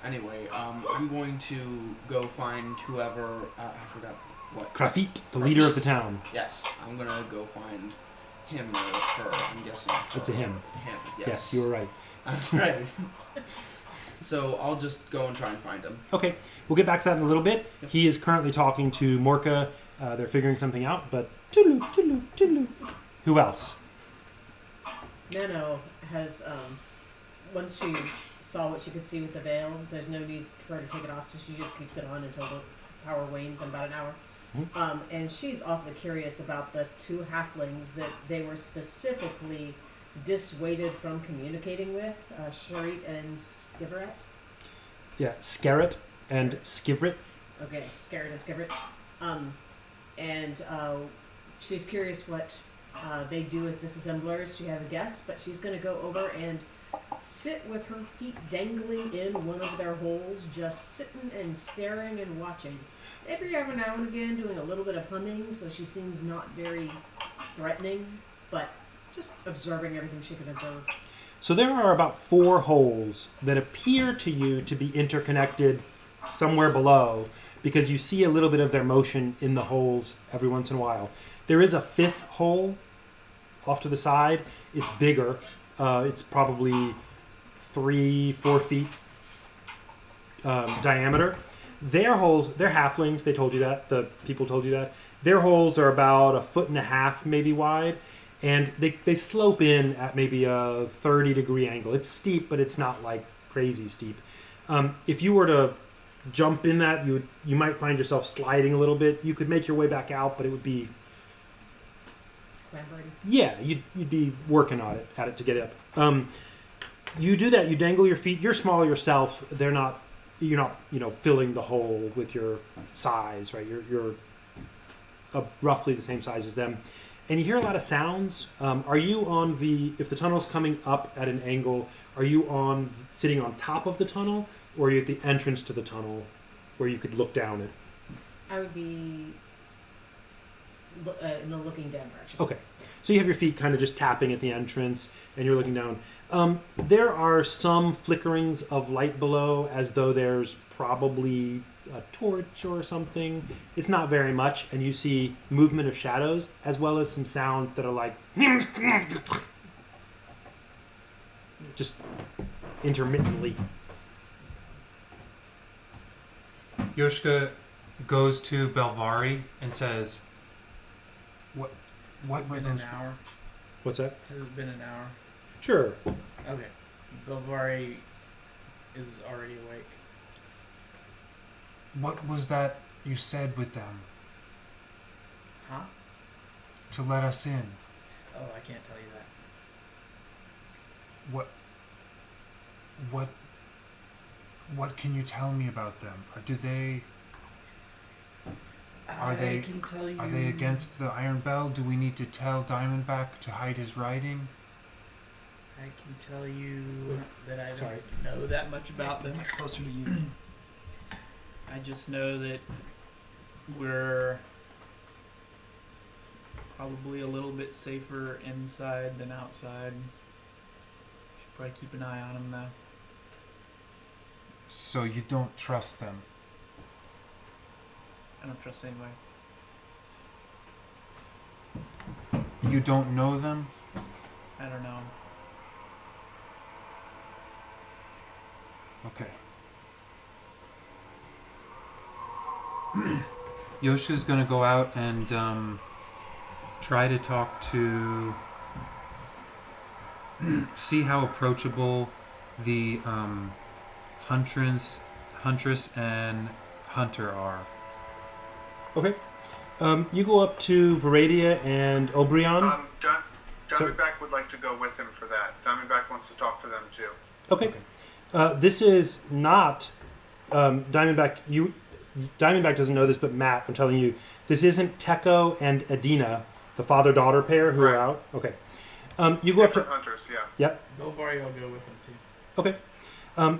Anyway, I'm going to go find whoever, I forgot what. Krafit, the leader of the town. Yes, I'm gonna go find him or her, I'm guessing. It's a him. Him, Yes, yes. you were right. That's right. So I'll just go and try and find him. Okay, we'll get back to that in a little bit. Yep. He is currently talking to Morka. They're figuring something out, but toodaloo, toodaloo, toodaloo. Who else? Nano has, once she saw what she could see with the veil, there's no need for her to take it off, so she just keeps it on until the power wanes in about an hour. And she's awfully curious about the two halflings that they were specifically dissuaded from communicating with, Sharit and Skiveret. Yeah, Scarret and Skivret. Okay, Scarret and Skiveret. And she's curious what they do as disassemblers. She has a guess, but she's going to go over and sit with her feet dangling in one of their holes, just sitting and staring and watching. Every now and again doing a little bit of humming, so she seems not very threatening, but just observing everything she can observe. So there are about 4 holes that appear to you to be interconnected somewhere below, because you see a little bit of their motion in the holes every once in a while. There is a 5th hole off to the side. It's bigger. It's probably 3-4 feet diameter. Their holes, they're halflings, they told you that, the people told you that. Their holes are about 1.5 feet maybe wide, and they slope in at maybe a 30-degree angle. It's steep, but it's not like crazy steep. If you were to jump in that, you might find yourself sliding a little bit. You could make your way back out, but it would be... Clambering. Yeah, you'd be working on at it to get up. You do that. You dangle your feet. You're small yourself. You're not filling the hole with your size, right? You're roughly the same size as them, and you hear a lot of sounds. Are you on if the tunnel's coming up at an angle? Are you sitting on top of the tunnel, or are you at the entrance to the tunnel, where you could look down it? I would be in the looking down direction. Okay. So you have your feet kind of just tapping at the entrance, and you're looking down. There are some flickerings of light below, as though there's probably a torch or something. It's not very much, and you see movement of shadows, as well as some sounds that are like... just intermittently. Yoshka goes to Belvari and says, What Has it were been those? an hour? What's that? Has it been an hour? Sure. Okay. Belvari is already awake. What was that you said with them Huh? to let us in? Oh, I can't tell you that. What can you tell me about them? Are I they can tell you. are they against the Iron Bell? Do we need to tell Diamondback to hide his writing? I can tell you that I Sorry. don't know that much about them. Closer to you. I just know that we're probably a little bit safer inside than outside. Should probably keep an eye on them though. So you don't trust them? I don't trust anybody. You don't know them? I don't know. Okay. Yoshika's gonna go out and try to talk to... see how approachable the huntress and hunter are. Okay. You go up to Varadia and Obrion. Diamondback would like to go with him for that. Diamondback wants to talk to them too. Okay. This is not Diamondback. Diamondback doesn't know this, but Matt, I'm telling you, this isn't Teko and Adina, the father-daughter pair who are Right. out. Okay. You go up Different to. hunters, yeah. Yep. Belvari will go with them too. Okay.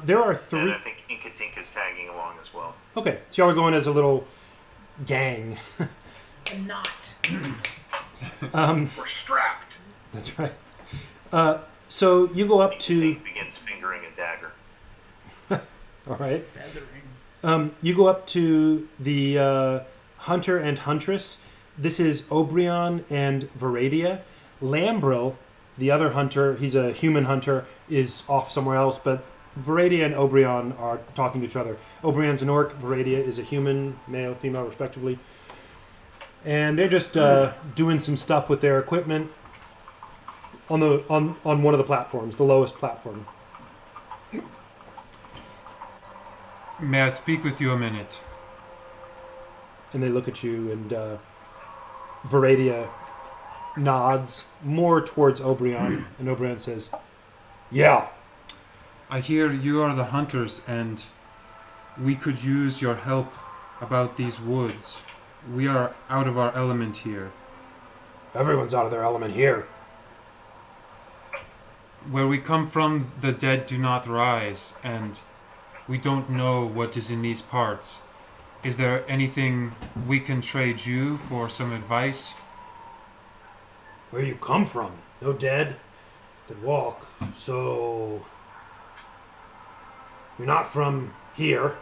There are And three. I think Inkatink is tagging along as well. Okay. So y'all are going as a little gang. And not. We're strapped. That's right. So you go up to. Inkatink begins fingering a dagger. All right. Feathering. You go up to the hunter and huntress. This is Obrion and Varadia. Lambril, the other hunter, he's a human hunter, is off somewhere else, but Varadia and Obrion are talking to each other. Obrion's an orc, Varadia is a human, male, female, respectively. And they're just doing some stuff with their equipment on one of the platforms, the lowest platform. May I speak with you a minute? And they look at you, and Varadia nods more towards Obrion, and Obrion says, "Yeah." I hear you are the hunters, and we could use your help about these woods. We are out of our element here. Everyone's out of their element here. Where we come from, the dead do not rise, and we don't know what is in these parts. Is there anything we can trade you for some advice? Where you come from? No dead that walk. So you're not from here,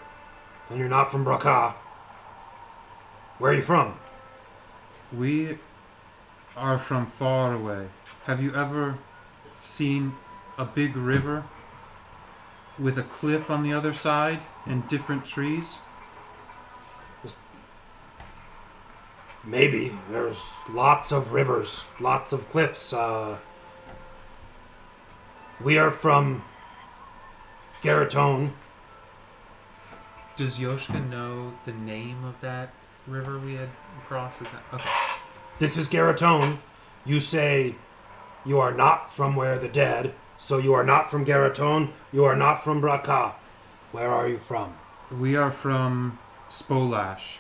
and you're not from Braka. Where are you from? We are from far away. Have you ever seen a big river with a cliff on the other side and different trees? Maybe. There's lots of rivers, lots of cliffs. We are from Garatone. Does Yoshka know the name of that river we had crossed? Is that okay? This is Garatone. You say you are not from where the dead, so you are not from Garatone, you are not from Braka. Where are you from? We are from Spolash.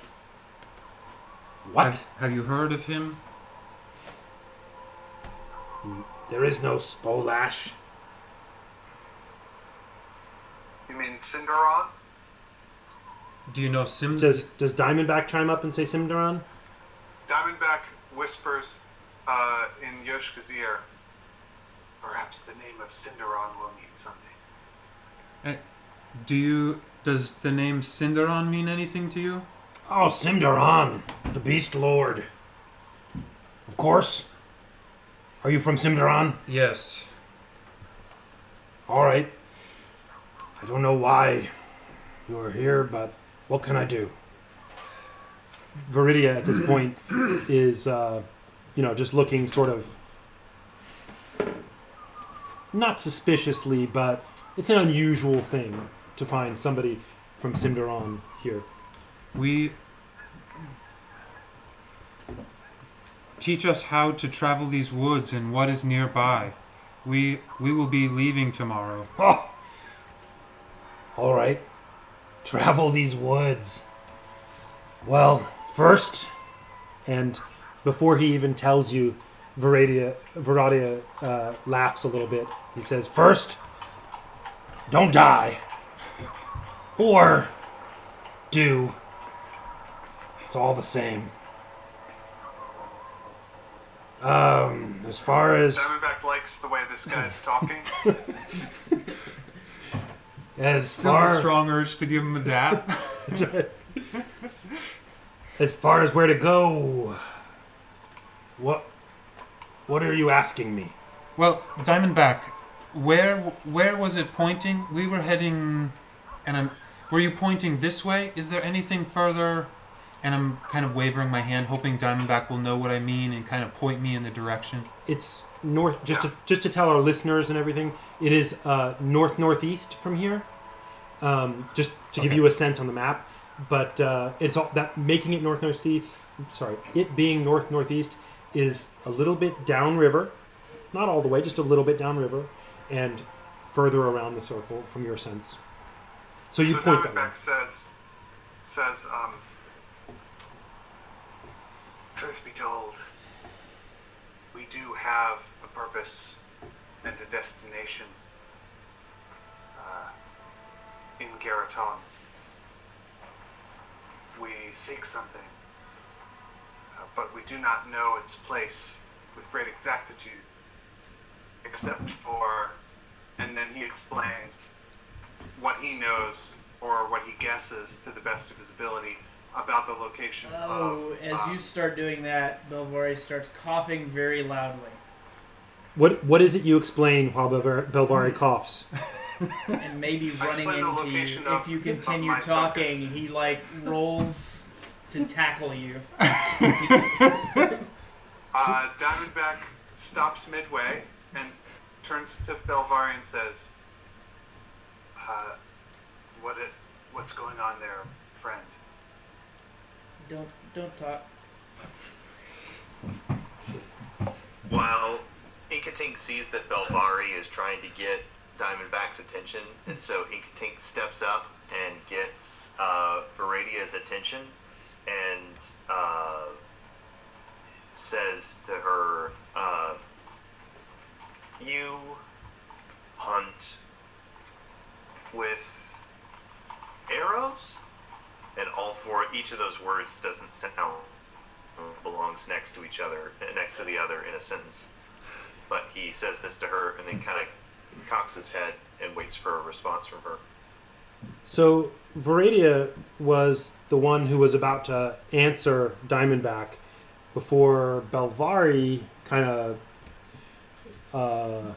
What? Have you heard of him? There is no Spolash. You mean Cinderon? Do you know Sim? Does Diamondback chime up and say Simdaron? Diamondback whispers in Yoshka's ear, perhaps the name of Cinderon will mean something. Does the name Cinderon mean anything to you? Oh, Simdaron, the Beast Lord. Of course. Are you from Simdaron? Yes. All right. I don't know why you're here, but What can I do? Viridia at this point is, just looking sort of not suspiciously, but it's an unusual thing to find somebody from Cinderon here. We teach us how to travel these woods and what is nearby. We will be leaving tomorrow. Oh! All right. Travel these woods. Well, First, and before he even tells you, Viridia laughs a little bit. He says, first, don't die. Or do. It's all the same. As far as Diamondback likes the way this guy's talking. as Feels a far strong urge to give him a dap. as far as where to go, what are you asking me? Well, Diamondback, where was it pointing? We were heading, and were you pointing this way? Is there anything further? And I'm kind of wavering my hand, hoping Diamondback will know what I mean and kind of point me in the direction. it's north. Just to tell our listeners and everything, it is northeast from here. Just to give you a sense on the map, but it's all that making it northeast. Sorry, it being northeast is a little bit downriver, not all the way, just a little bit downriver, and further around the circle from your sense. So you point that way. Diamondback says, truth be told, we do have a purpose and a destination in Garaton. We seek something, but we do not know its place with great exactitude, except for, and then he explains what he knows or what he guesses to the best of his ability about the location of... as you start doing that, Belvari starts coughing very loudly. What is it you explain while Belvari coughs? And maybe I running explain the into you. location If you of continue my talking, focus. he rolls to tackle you. Diamondback stops midway and turns to Belvari and says, what's going on there, friend? Don't talk. While Inkatink sees that Belvari is trying to get Diamondback's attention, and so Inkatink steps up and gets Viradia's attention and says to her, you hunt with arrows? And each of those words doesn't sound belongs next to each other, next to the other in a sentence. But he says this to her and then kind of cocks his head and waits for a response from her. So Viridia was the one who was about to answer Diamondback before Belvari kind of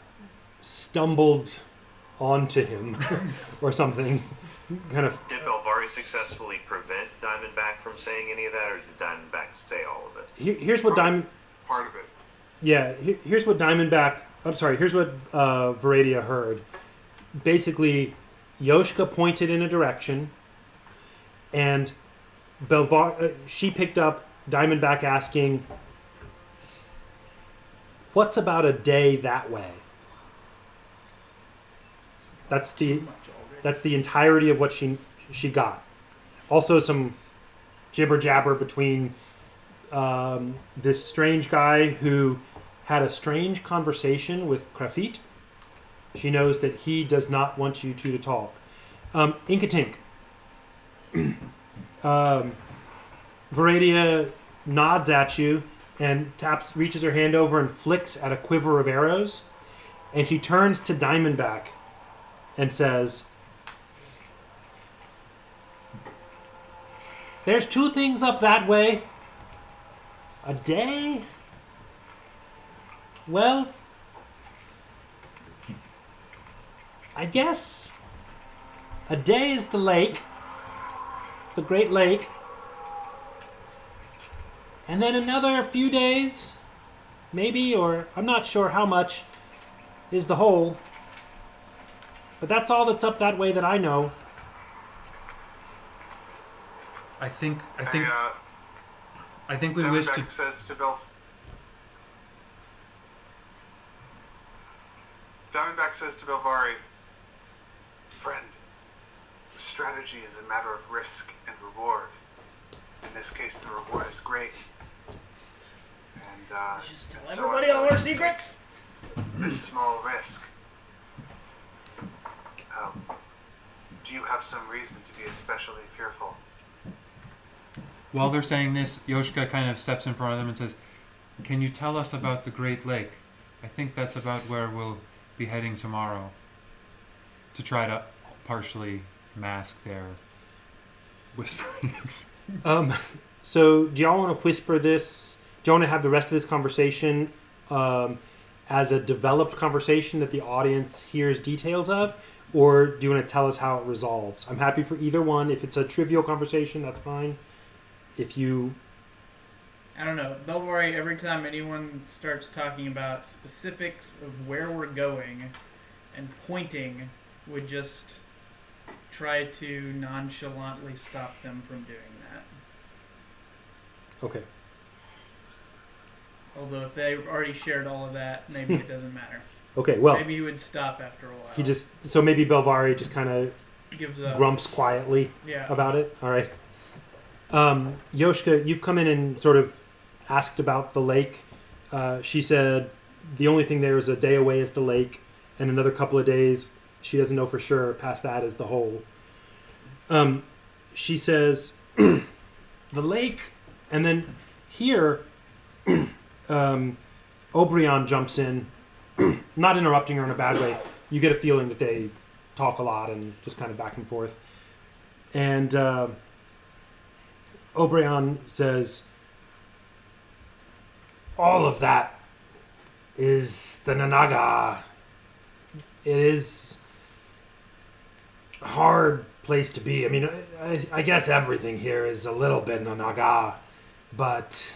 stumbled onto him or something. Did Belvari successfully prevent Diamondback from saying any of that, or did Diamondback say all of it? Here's what Part of it. Yeah, here's what Diamondback... I'm sorry, here's what Viridia heard. Basically, Yoshka pointed in a direction, and she picked up Diamondback asking, what's about a day that way? That's the entirety of what she got. Also some jibber jabber between this strange guy who had a strange conversation with Krafit. She knows that he does not want you two to talk. Inkatink. Viridia nods at you and reaches her hand over and flicks at a quiver of arrows. And she turns to Diamondback and says, there's two things up that way. A day? Well, I guess a day is the lake, the Great Lake. And then another few days, maybe, or I'm not sure how much, is the hole. But that's all that's up that way that I know. I think we wish to. Diamondback says to Belf. Diamondback says to Belvari, friend, strategy is a matter of risk and reward. In this case, the reward is great. And Just and tell so everybody I'm all willing our to take secrets. This small risk. Do you have some reason to be especially fearful? While they're saying this, Yoshka kind of steps in front of them and says, "Can you tell us about the Great Lake? I think that's about where we'll be heading tomorrow." To try to partially mask their whisperings. So do y'all want to whisper this? Do you want to have the rest of this conversation as a developed conversation that the audience hears details of? Or do you want to tell us how it resolves? I'm happy for either one. If it's a trivial conversation, that's fine. If you... I don't know. Don't worry, every time anyone starts talking about specifics of where we're going and pointing, would just try to nonchalantly stop them from doing that. Okay. Although if they've already shared all of that, maybe it doesn't matter. Okay, well... Maybe he would stop after a while. He just... So maybe Belvari just kind of gives up. grumps quietly Yeah. about it. All right. Yoshka, you've come in and sort of asked about the lake. She said the only thing there is a day away is the lake, and another couple of days, she doesn't know for sure, past that is the hole. She says, the lake, and then here, Obrion jumps in, not interrupting her in a bad way. You get a feeling that they talk a lot and just kind of back and forth. And Obrion says, all of that is the Nanaga. It is a hard place to be. I mean, I guess everything here is a little bit Nanaga, but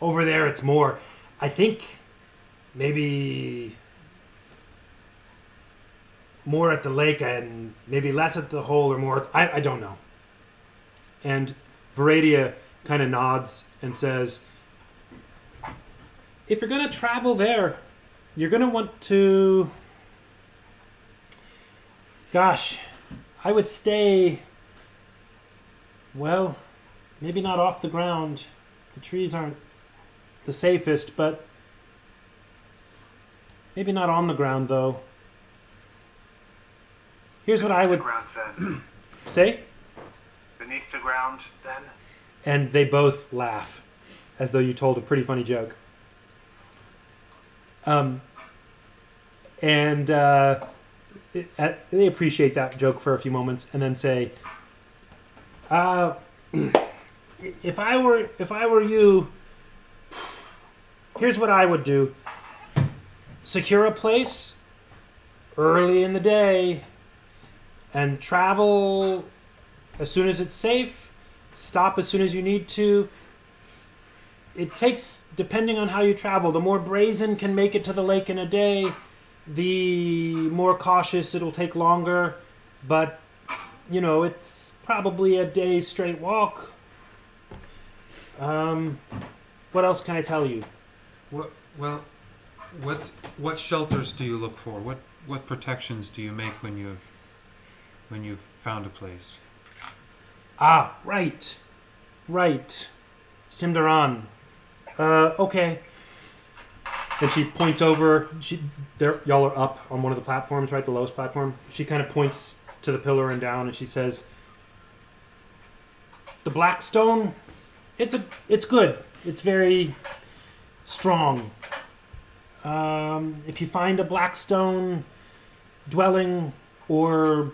over there it's more. I think maybe more at the lake and maybe less at the hole, or more. I don't know. And Varadia kind of nods and says, if you're going to travel there, you're going to want to... Gosh, I would stay... Well, maybe not off the ground. The trees aren't the safest, but... Maybe not on the ground, though. Here's what I would... Ground, then. Say? Beneath the ground, then? And they both laugh, as though you told a pretty funny joke. They appreciate that joke for a few moments, and then say, "If I were you, here's what I would do: secure a place early in the day, and travel as soon as it's safe. Stop as soon as you need to. It takes, depending on how you travel, the more brazen can make it to the lake in a day, the more cautious it'll take longer. But, you know, it's probably a day's straight walk. What else can I tell you? What shelters do you look for? What protections do you make when you've found a place? Ah, right. Simdaran. Okay. And she points over. Y'all are up on one of the platforms, right? The lowest platform. She kind of points to the pillar and down, and she says, "The Blackstone, it's good. It's very strong. If you find a Blackstone dwelling or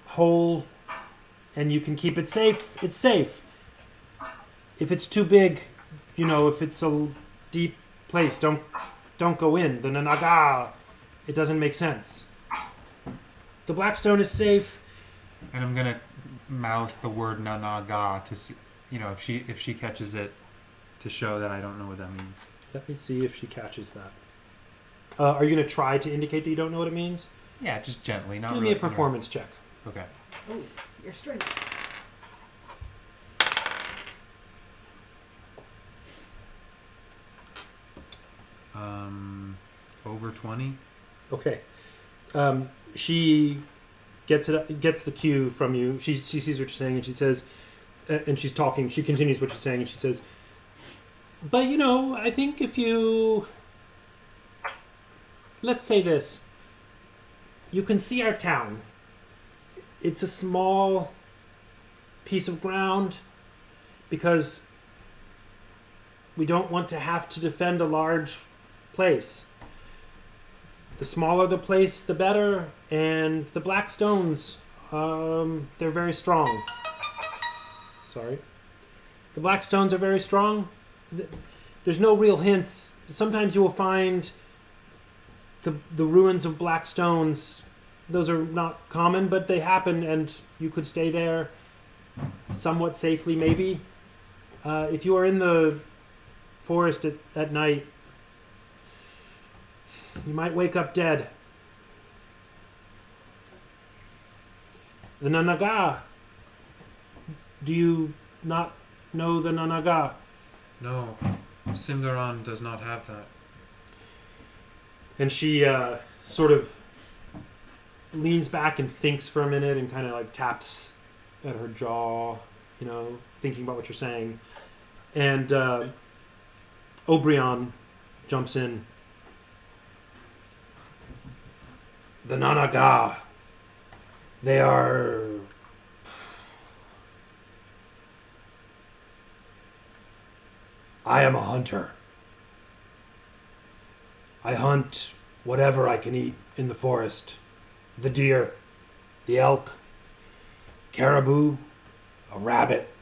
hole, and you can keep it safe, it's safe. If it's too big, you know, if it's a deep place, don't go in. The Nanaga, it doesn't make sense. The Blackstone is safe." And I'm gonna mouth the word nanaga to see, if she catches it, to show that I don't know what that means. Let me see if she catches that. Are you going to try to indicate that you don't know what it means? Yeah, just gently. Not Give really, me a performance check. Okay. Oh, your strength. Over 20. Okay. She gets the cue from you. She sees what you're saying, and she says, and she's talking. She continues what she's saying, and she says, "But I think if you, let's say this, you can see our town. It's a small piece of ground because we don't want to have to defend a large place. The smaller the place, the better. And the black stones, they're very strong. Sorry. The black stones are very strong. There's no real hints. Sometimes you will find the ruins of black stones. Those are not common, but they happen, and you could stay there somewhat safely, maybe. If you are in the forest at night, you might wake up dead. The Nanaga. Do you not know the Nanaga? No, Simdaran does not have that. And she sort of leans back and thinks for a minute and kind of like taps at her jaw, thinking about what you're saying. And Obrion jumps in. The Nanaga. They are... I am a hunter. I hunt whatever I can eat in the forest. The deer, the elk, caribou, a rabbit,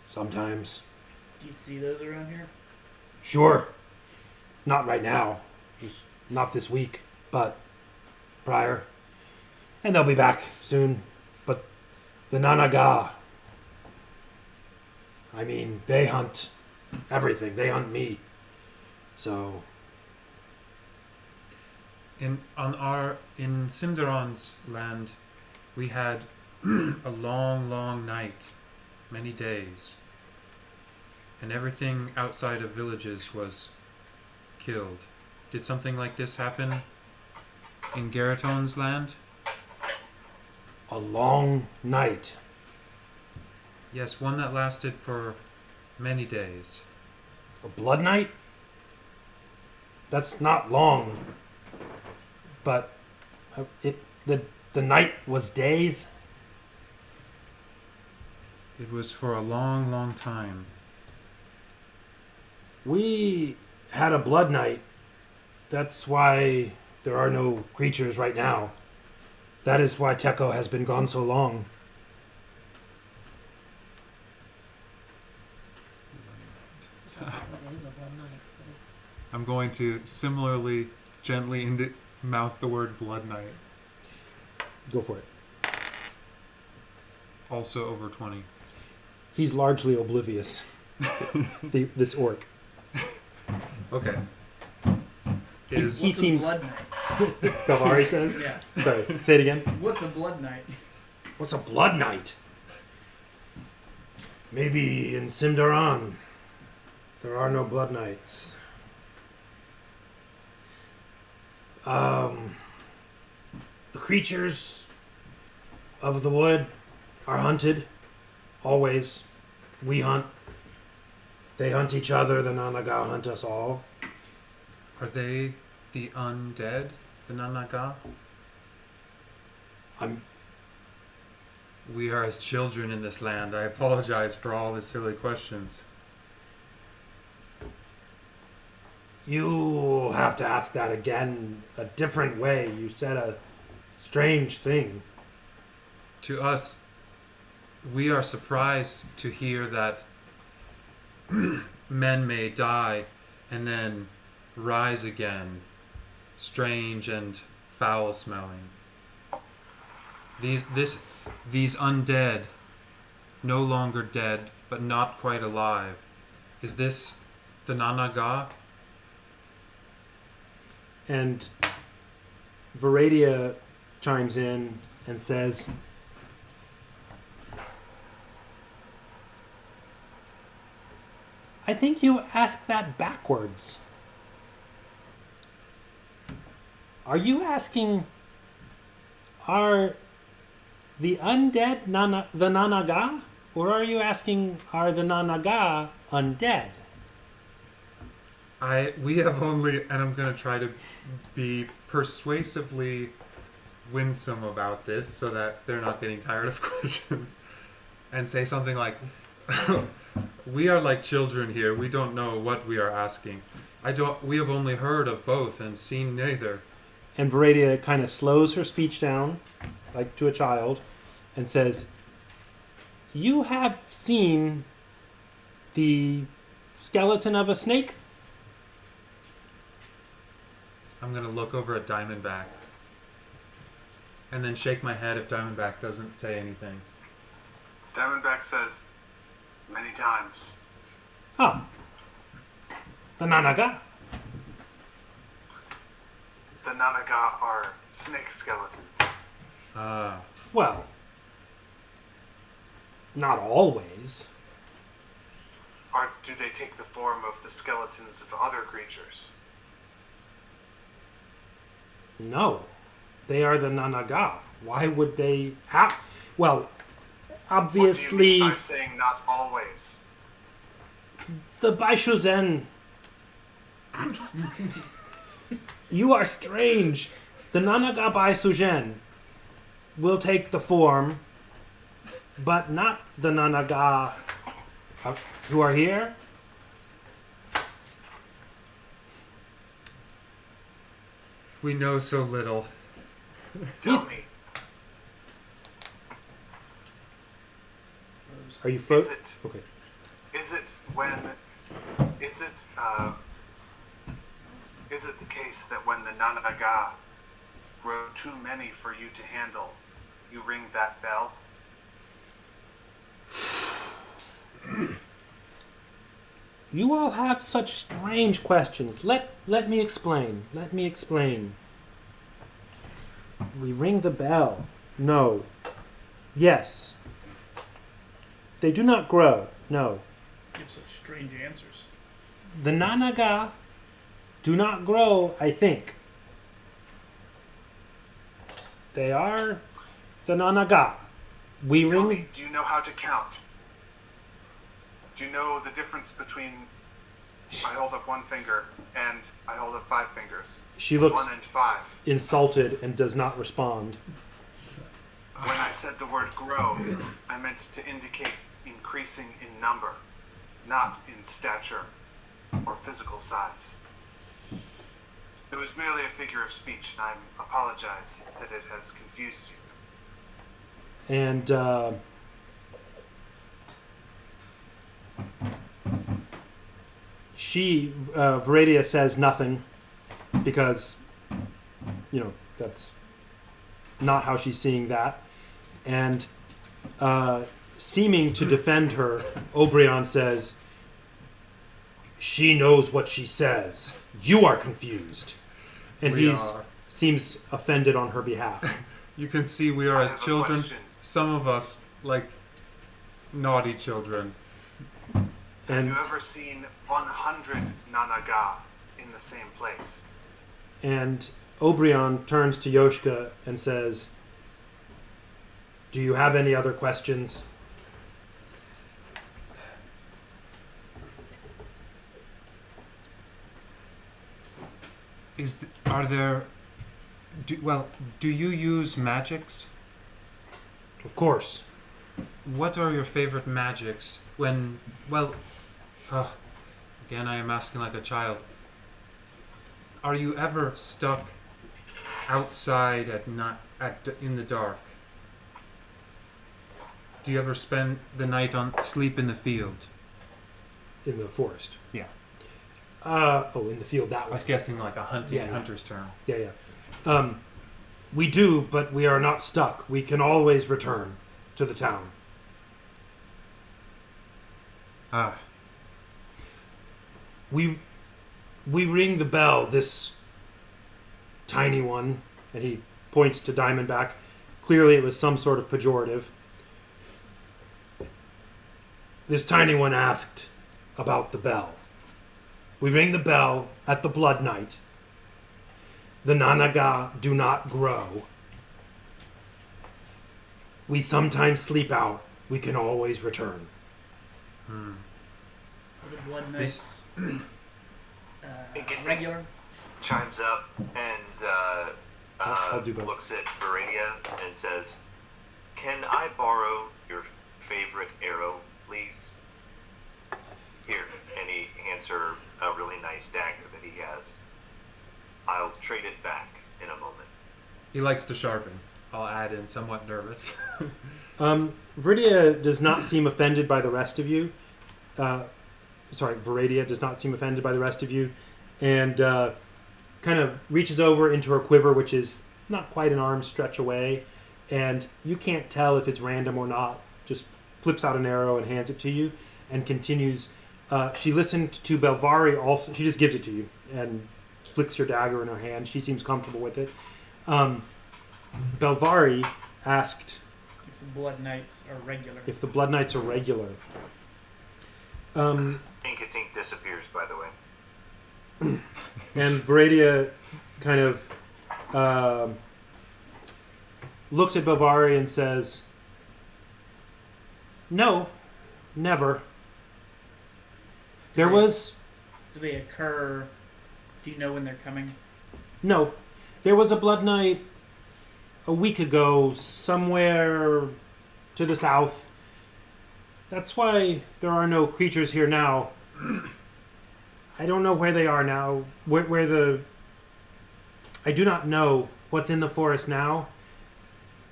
sometimes. Do you see those around here? Sure. Not right now. Not this week, but prior. And they'll be back soon. But the Nanaga, they hunt everything. They hunt me. So... In Simdaran's land, we had a long, long night, many days, and everything outside of villages was killed. Did something like this happen in Garaton's land? A long night. Yes, one that lasted for many days. A blood night? That's not long. But the night was days. It was for a long, long time. We had a blood night. That's why there are no creatures right now. That is why Teko has been gone so long. I'm going to similarly, gently mouth the word blood night. Go for it. Also over 20. He's largely oblivious. This orc. Okay. He What's a seems... blood night? Galvari says? Yeah. Sorry, say it again. What's a blood night? What's a blood night? Maybe in Simdaran there are no blood nights. The creatures of the wood are hunted. Always. We hunt. They hunt each other. The Nanaga hunt us all. Are they the undead, the Nanaga? We are as children in this land. I apologize for all the silly questions. You have to ask that again a different way. You said a strange thing. To us, we are surprised to hear that men may die and then rise again, strange and foul smelling. These undead no longer dead, but not quite alive. Is this the Nanaga? And Viridia chimes in and says, I think you asked that backwards. Are you asking, are the undead the Nanaga? Or are you asking, are the Nanaga undead? We have only, and I'm going to try to be persuasively winsome about this so that they're not getting tired of questions, and say something like, we are like children here. We don't know what we are asking. We have only heard of both and seen neither. And Viridia kind of slows her speech down, like to a child, and says, you have seen the skeleton of a snake? I'm going to look over at Diamondback and then shake my head if Diamondback doesn't say anything. Diamondback says, many times. Ah. The Nanaga? The Nanaga are snake skeletons. Well, not always. Or do they take the form of the skeletons of other creatures? No. They are the Nanaga. Why would they have... Well, obviously... What do you mean by saying not always? The Baishuzen. You are strange. The Nanaga Baishuzen will take the form, but not the Nanaga who are here. We know so little. Tell me, Are you is frozen? it Okay. is it the case that when the Nanaga grow too many for you to handle, you ring that bell? You all have such strange questions. Let me explain. Let me explain. We ring the bell. No. Yes. They do not grow. No. You have such strange answers. The Nanaga do not grow, I think. They are the Nanaga. We Tell ring... me, do you know how to count? Do you know the difference between I hold up one finger and I hold up 5 fingers? She looks 1 and 5. insulted and does not respond. When I said the word grow, I meant to indicate increasing in number, not in stature or physical size. It was merely a figure of speech, and I apologize that it has confused you. And Viridia says nothing because, that's not how she's seeing that. And seeming to defend her, Obrion says, she knows what she says. You are confused. And We he are. seems offended on her behalf. You can see we are I as have a children. question. Some of us like naughty children. Have And you ever seen 100 Nanaga in the same place? And Obrion turns to Yoshka and says, do you have any other questions? Do you use magics? Of course. What are your favorite magics? Again, I am asking like a child. Are you ever stuck outside in the dark? Do you ever spend the night sleep in the field? In the forest. Yeah. In the field that I way. was guessing like a Yeah. hunter's term. Yeah. We do, but we are not stuck. We can always return to the town. Ah, We ring the bell, this tiny one, and he points to Diamondback. Clearly it was some sort of pejorative. This tiny one asked about the bell. We ring the bell at the Blood Night. The Nanaga do not grow. We sometimes sleep out. We can always return. Are the Blood This- Knights It gets regular? chimes up and I'll do both. looks at Viridia and says, "Can I borrow your favorite arrow, please?" Here, and he hands her a really nice dagger that he has. I'll trade it back in a moment. he likes to sharpen. I'll add in, somewhat nervous. Viridia does not seem offended by the rest of you. Viridia does not seem offended by the rest of you, and kind of reaches over into her quiver, which is not quite an arm's stretch away, and you can't tell if it's random or not. Just flips out an arrow and hands it to you, and continues. She listened to Belvari also. She just gives it to you and flicks your dagger in her hand. She seems comfortable with it. Belvari asked If the Blood Knights are regular. if the Blood Knights are regular. Inkatink disappears, by the way. And Viridia kind of looks at Belvari and says, "No, never. There was Do they occur? Do you know when they're coming? no. There was a Blood Knight a week ago somewhere to the south. That's why there are no creatures here now. I don't know where they are now. I do not know what's in the forest now.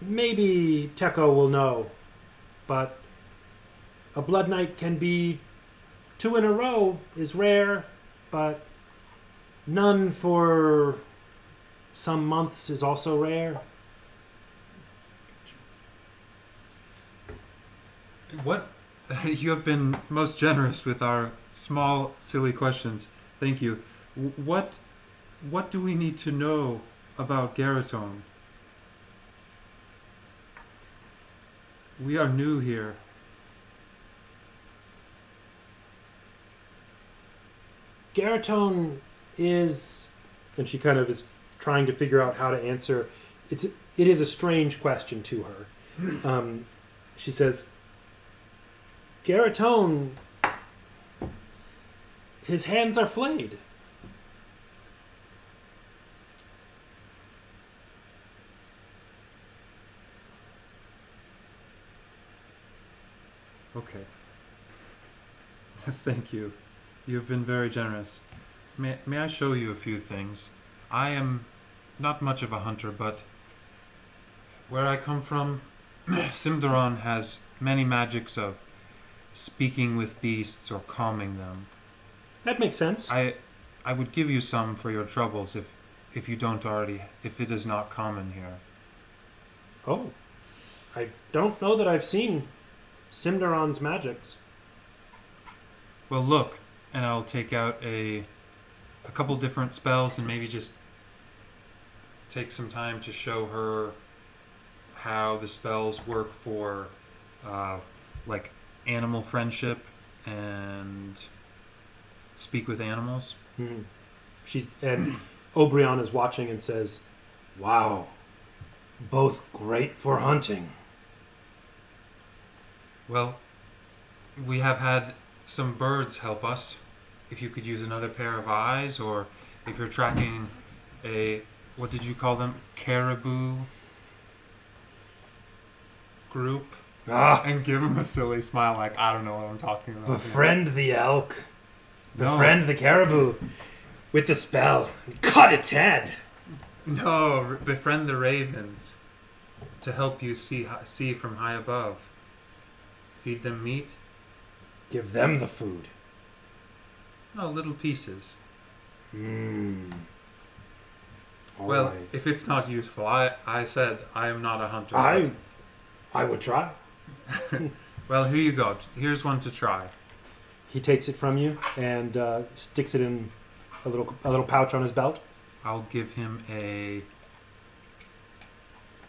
Maybe Teko will know. But a Blood Knight can be 2 in a row is rare, but none for some months is also rare. What? You have been most generous with our small, silly questions. Thank you. What do we need to know about Garaton? We are new here. Garaton is, and she kind of is trying to figure out how to answer. It is a strange question to her. She says, Garaton, his hands are flayed. Okay. Thank you. You have been very generous. May I show you a few things? I am not much of a hunter, but where I come from, Simdaron has many magics of speaking with beasts or calming them. That makes sense. I would give you some for your troubles if it is not common here. Oh, I don't know that I've seen Simdaron's magics. Well, look, and I'll take out a couple different spells and maybe just take some time to show her how the spells work for, like, animal friendship and speak with animals. Hmm. And Obrion is watching and says, "Wow, both great for hunting." Well, we have had some birds help us. If you could use another pair of eyes, or if you're tracking what did you call them? Caribou group. And give him a silly smile like, I don't know what I'm talking about. Befriend the elk. No. Befriend the caribou with the spell. Cut its head. No, befriend the ravens to help you see from high above. Feed them meat. Give them the food. No, little pieces. All Well, right. if it's not useful, I said I am not a hunter. I would try. Well, here you go. Here's one to try. He takes it from you and sticks it in a little pouch on his belt. I'll give him a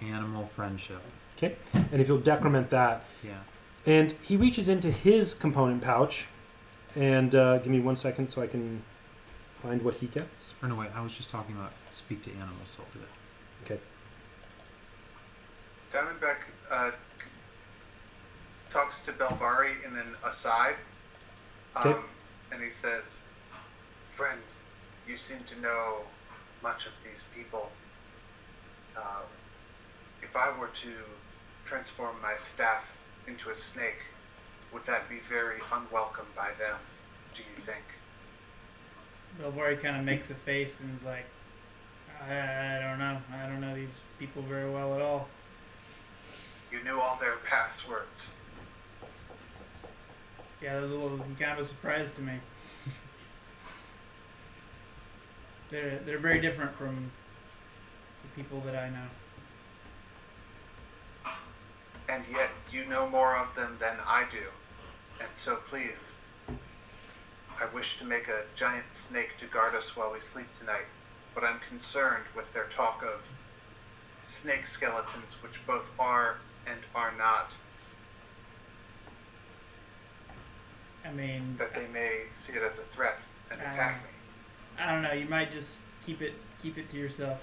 animal friendship. Okay. And if you'll decrement that. Yeah. And he reaches into his component pouch and give me 1 second so I can find what he gets. Or no, wait, I was just talking about speak to animals soul today. Okay. Diamondback talks to Belvari in an aside. Okay. And he says, "Friend, you seem to know much of these people. If I were to transform my staff into a snake, would that be very unwelcome by them, do you think?" Belvari kind of makes a face and is like, I don't know. I don't know these people very well at all. You knew all their passwords. Yeah, that was a little kind of a surprise to me. They're very different from the people that I know. And yet you know more of them than I do. And so please, I wish to make a giant snake to guard us while we sleep tonight, but I'm concerned with their talk of snake skeletons, which both are and are not, I mean, that they may see it as a threat and attack me. I don't know. You might just keep it to yourself.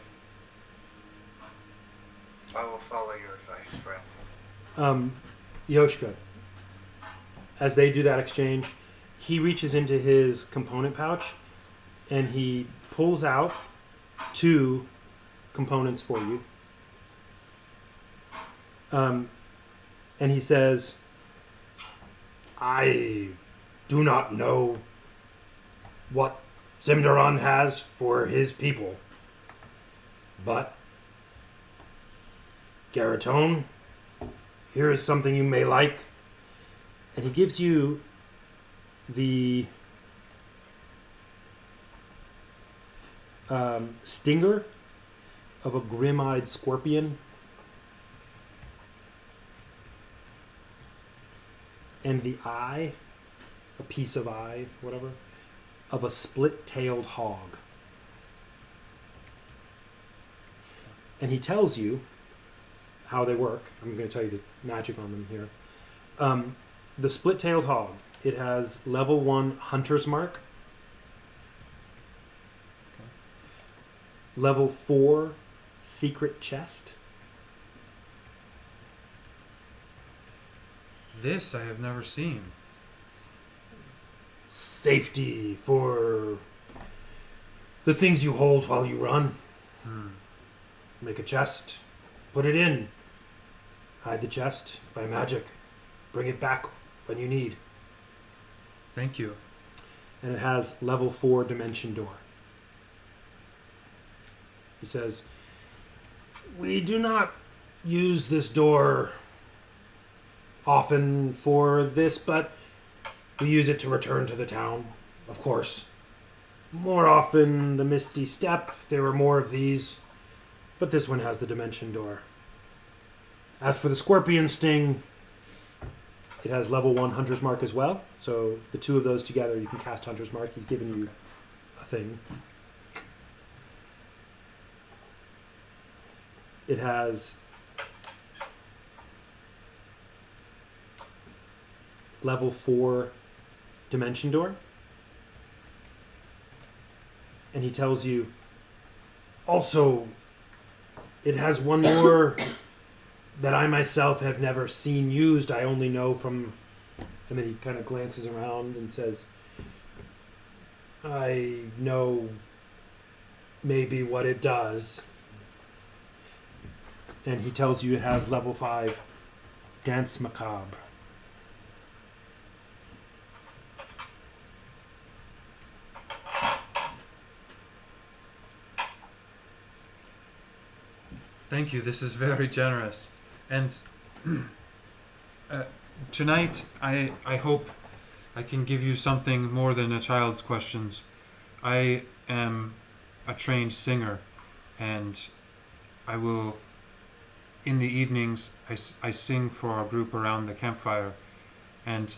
I will follow your advice, friend. Yoshka, as they do that exchange, he reaches into his component pouch and he pulls out 2 components for you. And he says, "I do not know what Zimdaron has for his people, but Garatone, here is something you may like." And he gives you the stinger of a grim-eyed scorpion and the eye, a piece of eye, whatever, of a split-tailed hog. And he tells you how they work. I'm going to tell you the magic on them here. The split-tailed hog, it has level 1 hunter's mark, level 4 secret chest, This I have never seen. safety for the things you hold while you run. Make a chest, put it in, hide the chest by magic, bring it back when you need. Thank you. And it has level 4 dimension door. He says, "We do not use this door often for this, but we use it to return to the town, of course. More often the Misty Step, there were more of these, but this one has the dimension door. As for the Scorpion Sting, it has level 1 Hunter's Mark as well, so the 2 of those together you can cast Hunter's Mark. He's given you a thing. It has level 4 dimension door. And he tells you, also, it has one more that I myself have never seen used. I only know from... And then he kind of glances around and says, I know maybe what it does. And he tells you it has level 5 Dance Macabre. Thank you. This is very generous. And tonight, I hope I can give you something more than a child's questions. I am a trained singer, and I will, in the evenings, I sing for our group around the campfire. And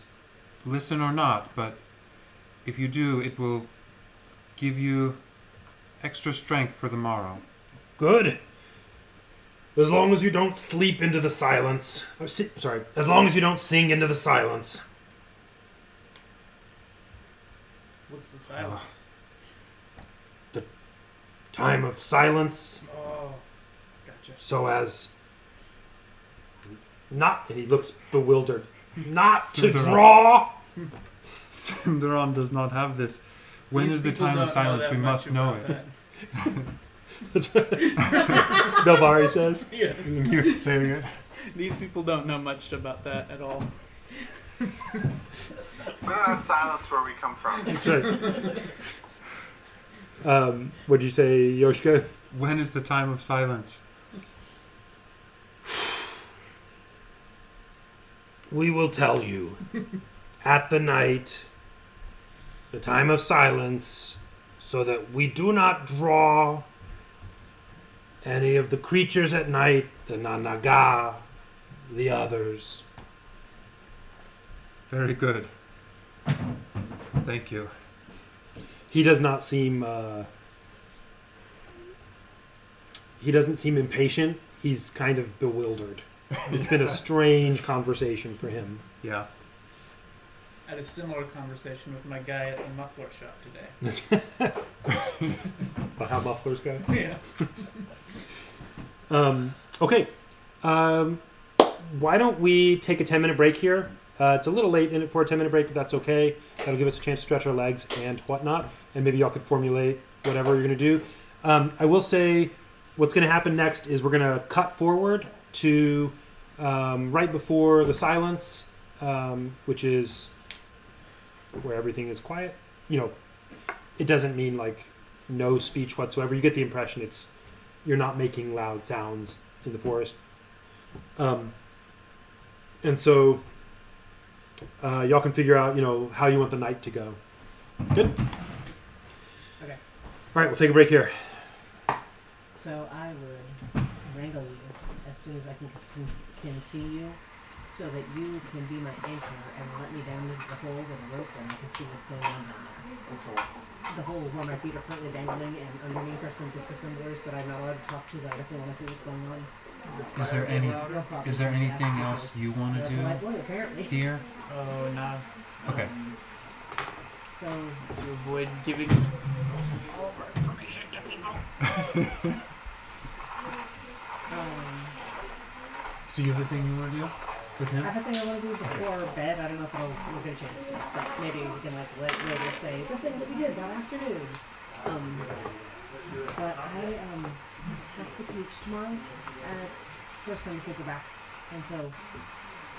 listen or not, but If you do, it will give you extra strength for the morrow. Good. As long as you don't sleep into the silence. Sorry. As long as you don't sing into the silence. What's the silence? Time of silence. Oh, gotcha. So as not, and he looks bewildered, not to Cinderella. draw. Cinderon does not have this. When These is the people time of don't know silence? that We much must know about it. that. Belvari says. Yes. You're saying it. These people don't know much about that at all. We don't have silence where we come from. That's right. What'd you say, Yoshka? When is the time of silence? We will tell you at the night, the time of silence, so that we do not draw any of the creatures at night, the Nanaga, the others. Very good. Thank you. He does not seem. He doesn't seem impatient. He's kind of bewildered. It's been a strange conversation for him. Yeah. I had a similar conversation with my guy at the muffler shop today. About how mufflers go. Yeah. Okay. Why don't we take a 10-minute break here? It's a little late in it for a 10-minute break, but that's okay. That'll give us a chance to stretch our legs and whatnot, and maybe y'all could formulate whatever you're going to do. I will say what's going to happen next is we're going to cut forward to right before the silence, which is where everything is quiet. You know, it doesn't mean like no speech whatsoever. You get the impression it's you're not making loud sounds in the forest. And so y'all can figure out, you know, how you want the night to go. Good? Okay. All right, we'll take a break here. So I would wrangle you as soon as I can see you, so that you can be my anchor and let me down into the hole with a rope and I can see what's going on down there. The hole where my feet are currently dangling, and underneath are some disassemblers that I'm not allowed to talk to, but I definitely want to see what's going on. Is there anything else you want to do apparently. here? Oh, no. Okay. So To avoid giving all of our information to people. So you have a thing you want to do with I him? have a thing I want to do before bed. I don't know if we'll get a chance to, but maybe we can like later say the thing that we did that afternoon. But I have to teach tomorrow, and it's first time the kids are back, and so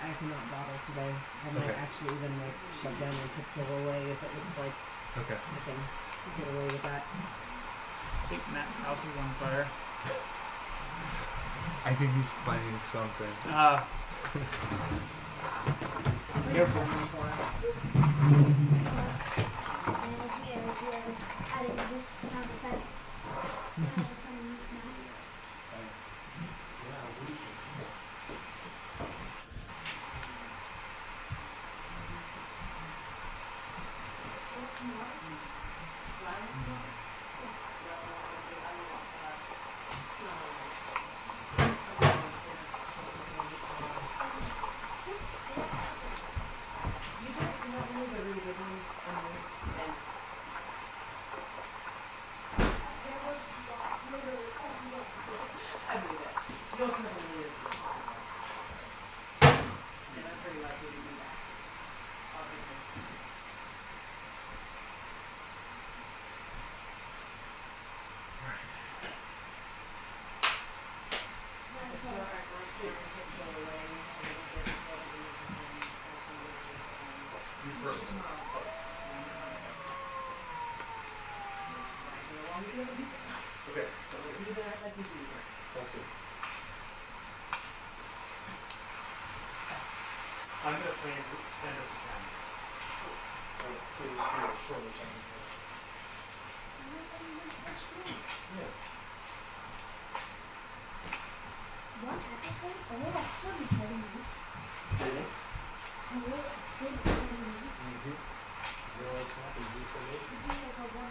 I cannot bottle today. I might Okay. actually even like shut down and tiptoe away if it looks like Okay. I can get away with that. I think Matt's house is on fire. I think he's playing something. Careful. For us. I'm going to plan us a time. Please do a shorter second. One episode? The whole episode is 30 minutes. The whole episode is 30 minutes. What happens in formation? Did you like a 1,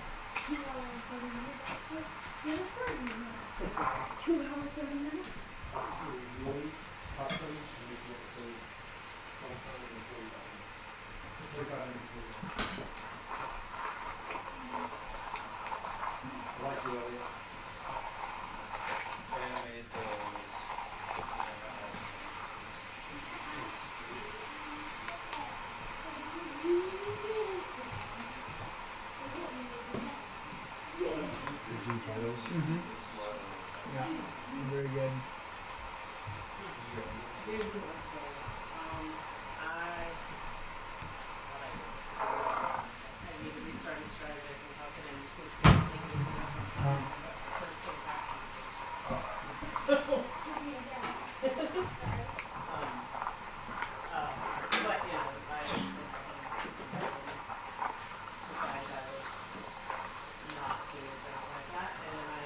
2 hour and 30 minutes? Yeah, 30 minutes. 2 hours, 30 minutes? You always cut them and make the episodes sometime in 45 minutes. 45 minutes. I like the idea. Animate those. Did you try those? Mm-hmm. Yeah, very good. Here's the ones for you. I need to restart strategizing. How can I use this to make it first thing back so, but yeah, I decided I would not do exactly like that, and I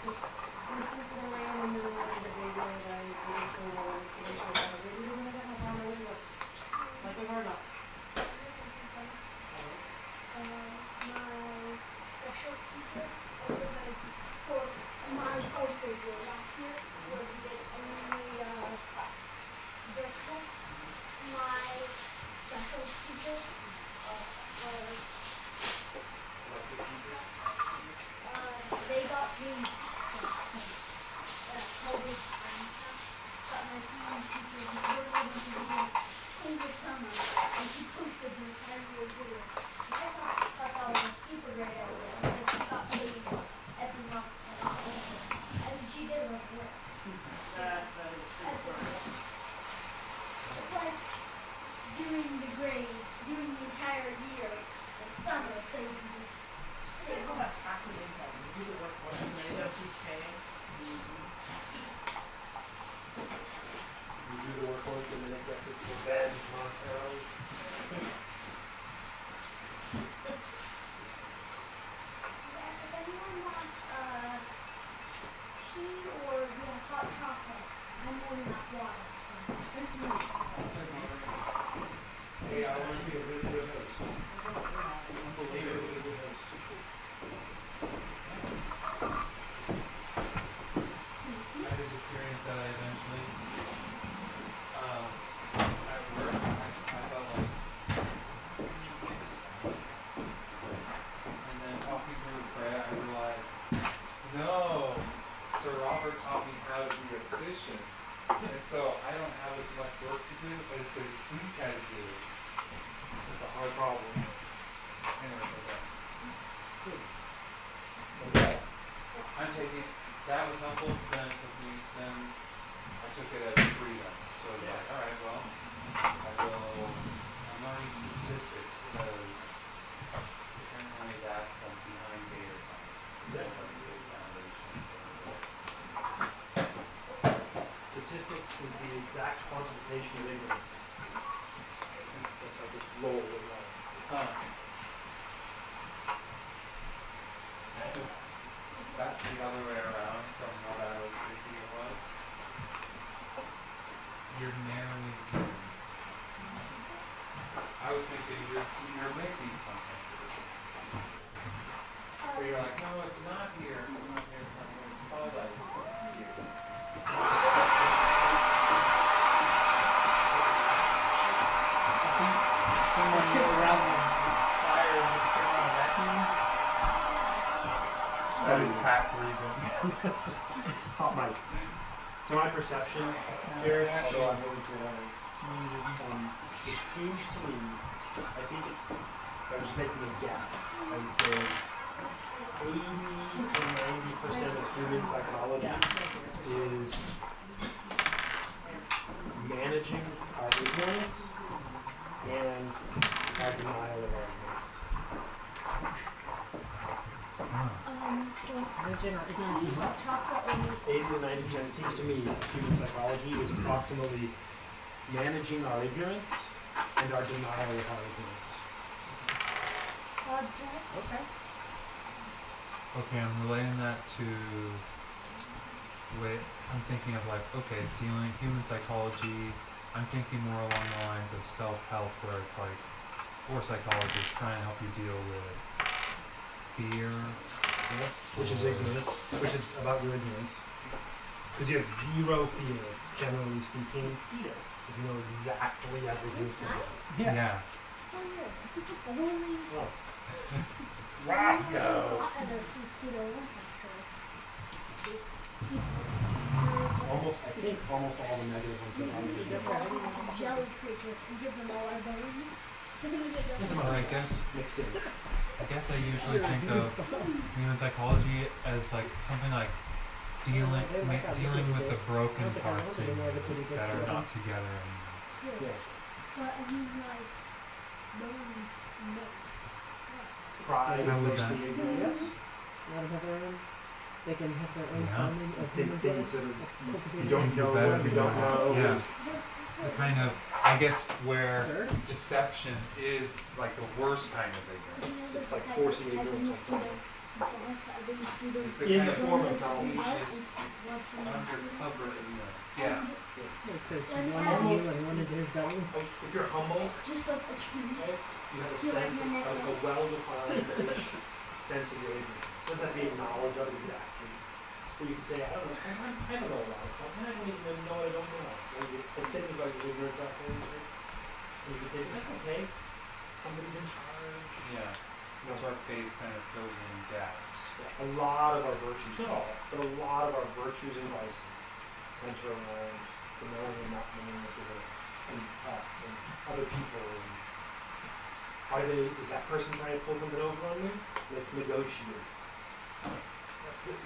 just listen to the rain and then the radio, and I eventually know when it's going to go. Maybe we're gonna get my phone over what? Like a or not? Yes. My special teachers organized for my fourth grade year last year where we did only virtual. My special teachers they got me COVID and stuff, but my science teacher was really able to do it over summer, and she posted the entire video. I thought that was a super great idea, because she got paid every month, and she did her work. That is pretty smart. It's like during the entire year, like summer, so you can just They call that passive income. You do the work once and then it just keeps paying. You do the work once and then it gets its revenge monetarily. If anyone wants tea or hot chocolate, I'm warming up water. Hey, I want to be a really good host. Unbelievably good host. I had this experience that I eventually, at work, I felt like, and then talking through prayer, I realized, no, Sir Robert taught me how to be efficient, and so I don't have as much work to do as the week I do. It's a hard problem. Anyway, so thanks. Okay. I'm taking that was helpful because then it took me then I took it as freedom. So I was like, all right, well, I'm learning statistics because apparently that's behind data science. It's like a good foundation. Statistics is the exact quantification of ignorance. It's like its role in life. That's the other way around from what I was thinking it was. You're narrowing in. I was thinking you're making something. Where you're like, no, it's not here. It's not here. It's not here. It's probably like here. Someone go around the fire and just turn on a vacuum. That is Pat breathing. Hot mic. To my perception, Jared, although I'm going to it seems to me, I think it's, I was just making a guess, I would say 80 to 90% of human psychology is managing our ignorance and our denial of our ignorance. Hot chocolate or 80 to 90%, it seems to me, human psychology is approximately managing our ignorance and our denial of our ignorance. project. Okay. Okay, I'm relating that to wait. I'm thinking of like, okay, dealing human psychology. I'm thinking more along the lines of self-help, where it's like or psychologist trying to help you deal with fear. Which is ignorance, which is about your ignorance. Because you have zero fear, generally speaking. If you know exactly everything that's going on. Yeah. So weird. I've only Roscoe! at a mosquito once actually. I think almost all the negative ones are on the Jelly creatures and give them all our bones. So we get Well, I guess I usually think of human psychology as like something like dealing with the broken parts in you that are not together anymore. But I mean like bones make. Pride How is would mostly that- ignorance. Want to have their own? They can have their own Yeah. farming of human Things blood. that you Cultivated don't know better what you than don't that. know. Yeah. is- It's a kind of, I guess, where dirt. deception is like the worst kind of ignorance. It's like forcing ignorance on someone. It's the In kind the of form of contagious, undercover ignorance. Yeah. Because one of you and one into his belly. If you're humble, Just like a tree. you have a sense of a well-defined sense of your ignorance. So that being knowledge of it exactly. Where you can say, I don't know a lot of stuff. I don't even know what I don't know. And statements about your ignorance are things. And you can say, that's okay. Somebody's in charge. Yeah. That's why faith kind of fills in gaps. A lot of our virtues, not all, but a lot of our virtues and vices center around the knowing and not knowing of the world, and us and other people. And is that person trying to pull something over on me? Let's negotiate.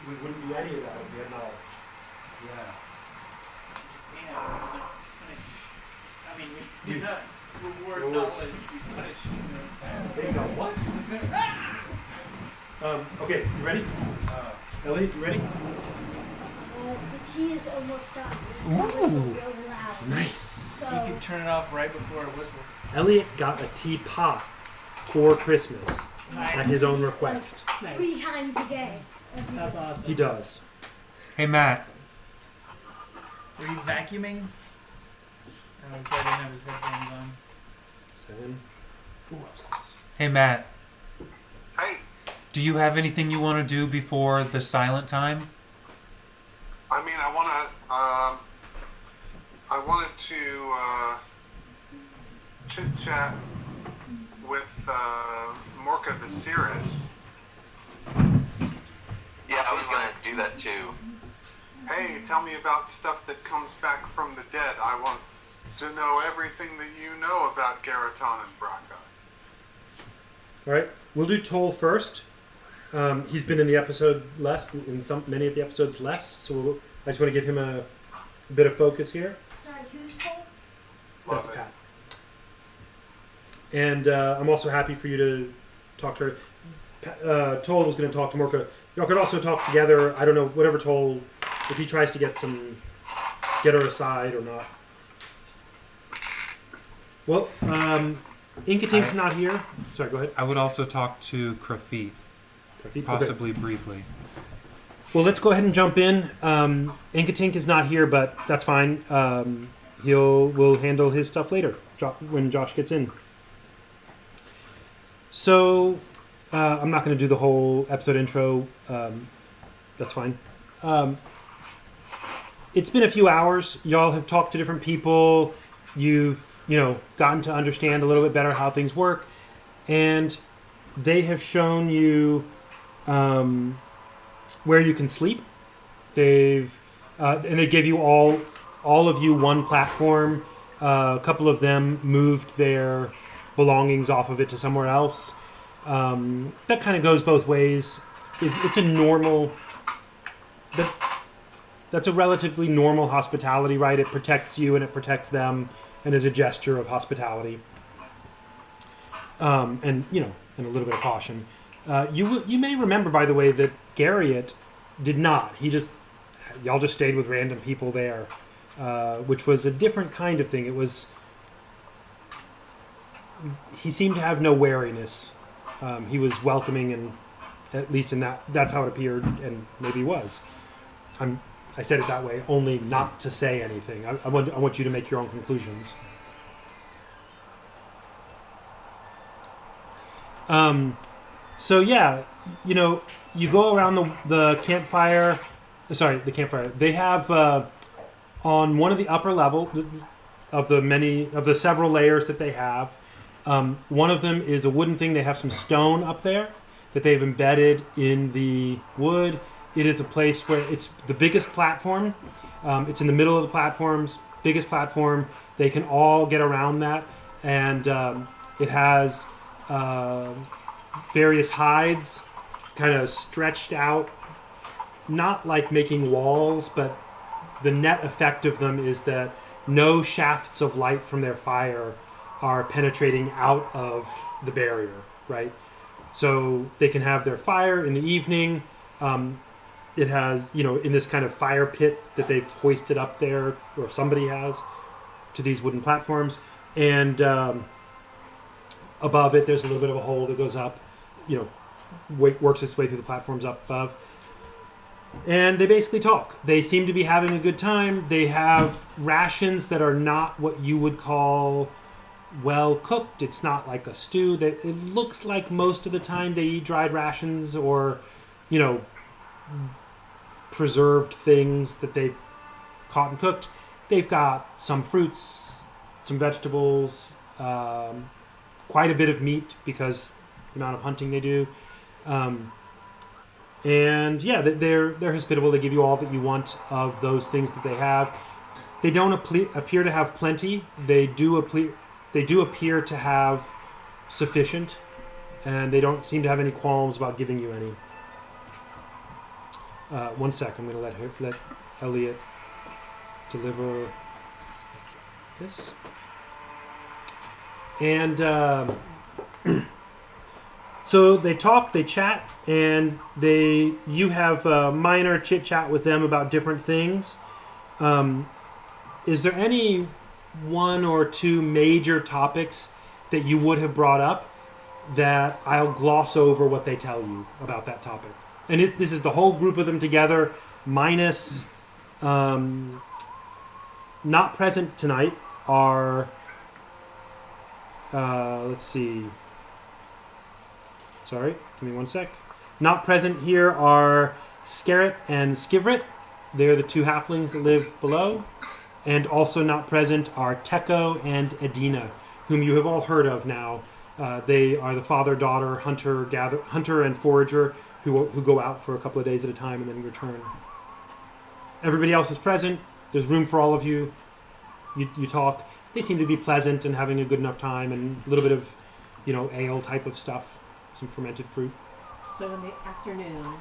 We wouldn't do any of that if we had knowledge. Yeah. I mean, we do not reward knowledge, we punish ignorance. There you go. What? Okay, you ready? Ellie, you ready? The tea is almost done. Ooh. Really loud. Nice. So, You can turn it off right before it whistles. Elliot got a teapot for Christmas at his own request. 3 times a day. That's awesome. He does. Hey, Matt. Were you vacuuming? Oh, he probably didn't have his headphones on. 7. Ooh, that was close. Hey, Matt. Hey, Do you have anything you want to do before the silent time? I mean, I wanted to chit chat with Morka the Cirrus. Yeah, I was gonna do that too. Hey, tell me about stuff that comes back from the dead. I want to know everything that you know about Garaton and Braca. All right, we'll do Toll first. He's been in the episode less, in many of the episodes less, so I just want to give him a bit of focus here. Sorry, who's told? That's Love it. Pat. And I'm also happy for you to talk to her. Toll was going to talk to Morka. Y'all could also talk together. I don't know, whatever Toll, if he tries to get her aside or not. Well, Inkatink's not here. Sorry, go ahead. I would also talk to Krafit, Okay. possibly briefly. Well, let's go ahead and jump in. Inkatink is not here, but that's fine. We'll handle his stuff later when Josh gets in. So, I'm not going to do the whole episode intro. That's fine. It's been a few hours. Y'all have talked to different people. You've, gotten to understand a little bit better how things work. And they have shown you where you can sleep. And they gave you all of you one platform. A couple of them moved their belongings off of it to somewhere else. That kind of goes both ways. It's a normal. That's a relatively normal hospitality, right? It protects you and it protects them, and is a gesture of hospitality. And a little bit of caution. You may remember, by the way, that Garriott did not. Y'all just stayed with random people there, which was a different kind of thing. He seemed to have no wariness. He was welcoming, and at least that's how it appeared, and maybe was. I said it that way, only not to say anything. I want you to make your own conclusions. So yeah, you go around the campfire. Sorry, the campfire. They have on one of the upper level of the several layers that they have. One of them is a wooden thing. They have some stone up there that they've embedded in the wood. It is a place where it's the biggest platform. It's in the middle of the platforms, biggest platform. They can all get around that, and it has various hides kind of stretched out, not like making walls, but the net effect of them is that no shafts of light from their fire are penetrating out of the barrier, right? So they can have their fire in the evening. It has, in this kind of fire pit that they've hoisted up there, or somebody has, to these wooden platforms. And above it, there's a little bit of a hole that goes up, works its way through the platforms up above. And they basically talk. They seem to be having a good time. They have rations that are not what you would call well cooked. It's not like a stew. It looks like most of the time they eat dried rations or, preserved things that they've caught and cooked. They've got some fruits, some vegetables, quite a bit of meat because the amount of hunting they do. And yeah, they're hospitable. They give you all that you want of those things that they have. They don't appear to have plenty. They do appear to have sufficient, and they don't seem to have any qualms about giving you any. One sec, I'm going to let Elliot deliver this. And so they talk, they chat, and you have a minor chit chat with them about different things. Is there any one or two major topics that you would have brought up that I'll gloss over what they tell you about that topic? And this is the whole group of them together, minus not present tonight are, let's see. Sorry, give me one sec. Not present here are Scarret and Skivret. They're the two halflings that live below. And also not present are Teko and Edina, whom you have all heard of now. They are the father-daughter hunter and forager who go out for a couple of days at a time and then return. Everybody else is present. There's room for all of you. You talk. They seem to be pleasant and having a good enough time, and a little bit of, ale type of stuff, some fermented fruit. So in the afternoon,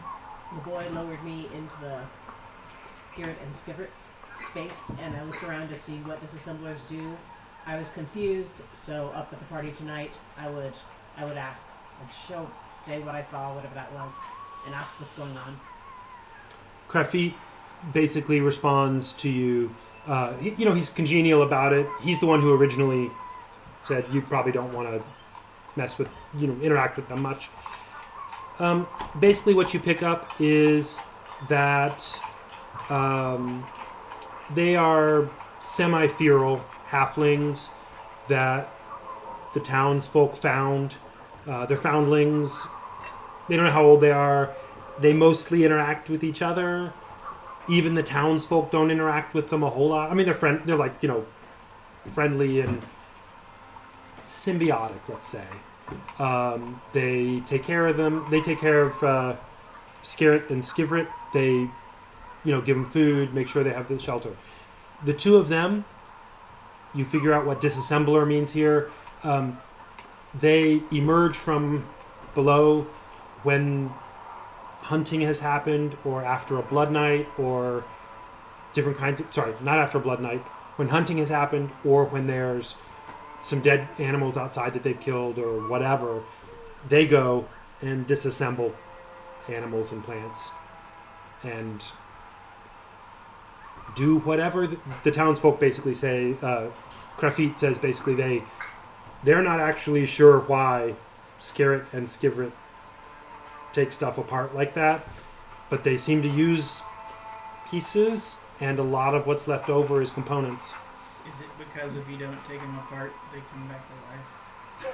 the boy lowered me into the Scarret and Skivret's space, and I looked around to see what disassemblers do. I was confused, so up at the party tonight, I would ask, and say what I saw, whatever that was, and ask what's going on. Krafit basically responds to you. He's congenial about it. He's the one who originally said you probably don't want to mess with, interact with them much. Basically what you pick up is that they are semi-feral halflings that the townsfolk found. They're foundlings. They don't know how old they are. They mostly interact with each other. Even the townsfolk don't interact with them a whole lot. I mean, they're like, friendly and symbiotic, let's say. They take care of them. They take care of Scarret and Skivret. They, give them food, make sure they have the shelter. The two of them, you figure out what disassembler means here. They emerge from below when hunting has happened, or after a blood night, or different kinds of... Sorry, not after a blood night. When hunting has happened, or when there's some dead animals outside that they've killed, or whatever, they go and disassemble animals and plants and do whatever the townsfolk basically say. Krafit says basically they're not actually sure why Scarret and Skivret take stuff apart like that, but they seem to use pieces, and a lot of what's left over is components. Is it because if you don't take them apart, they come back to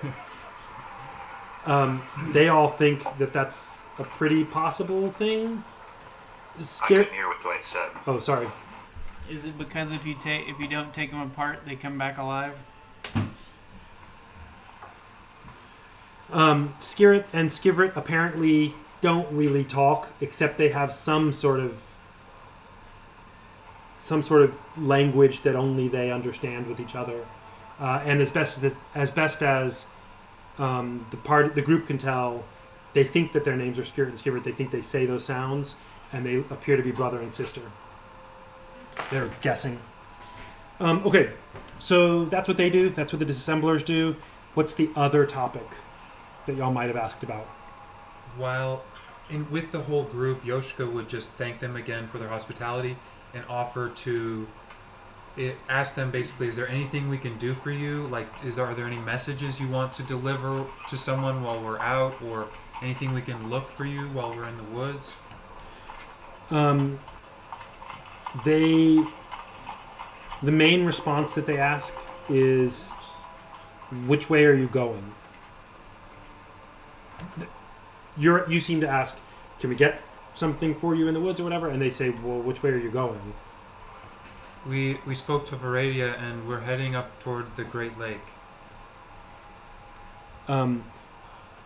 life? They all think that that's a pretty possible thing. I Scare- couldn't hear what Dwight said. oh, sorry. Is it because if you don't take them apart, they come back alive? Skirit and Skivrit apparently don't really talk, except they have some sort of language that only they understand with each other. And as best as the group can tell, they think that their names are Skirit and Skivrit. They think they say those sounds, and they appear to be brother and sister. They're guessing. Okay, so that's what they do. That's what the disassemblers do. What's the other topic that y'all might have asked about? While with the whole group, Yoshika would just thank them again for their hospitality and offer to ask them basically, is there anything we can do for you? Like, are there any messages you want to deliver to someone while we're out, or anything we can look for you while we're in the woods? The main response that they ask is, which way are you going? You seem to ask, can we get something for you in the woods or whatever? And they say, well, which way are you going? We spoke to Varadia and we're heading up toward the Great Lake.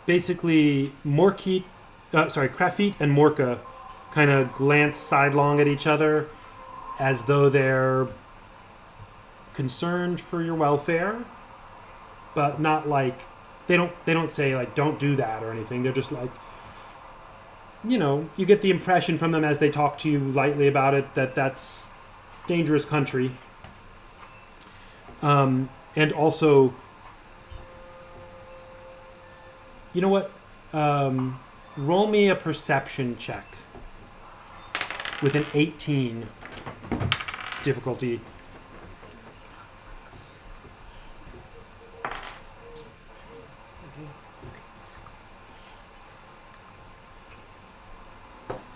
Basically, Krafit and Morka kind of glance sidelong at each other as though they're concerned for your welfare, but not like they don't say like don't do that or anything. They're just like, you get the impression from them as they talk to you lightly about it that that's dangerous country. And also, you know what? Roll me a perception check with an 18 difficulty.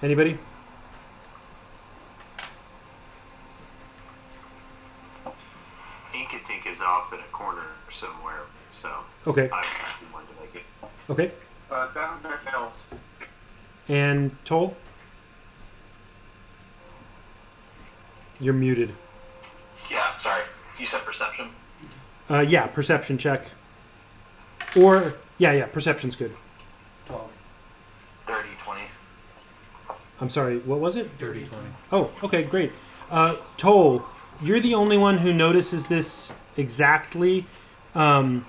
Anybody? Inkatink is off in a corner somewhere, so Okay. I wanted to make it. Okay. Down by fails. And Toll? You're muted. Yeah, sorry. You said perception? Yeah, perception check. Or, yeah, perception's good. 12. 30, 20. I'm sorry, what was it? Dirty 20. Oh, okay, great. Toll, you're the only one who notices this exactly. The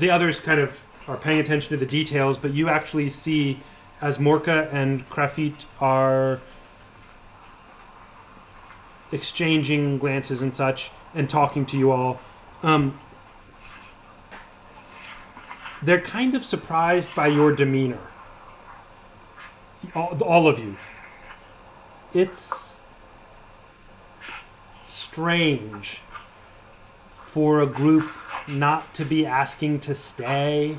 others kind of are paying attention to the details, but you actually see as Morka and Krafit are exchanging glances and such and talking to you all. They're kind of surprised by your demeanor. All of you. It's strange for a group not to be asking to stay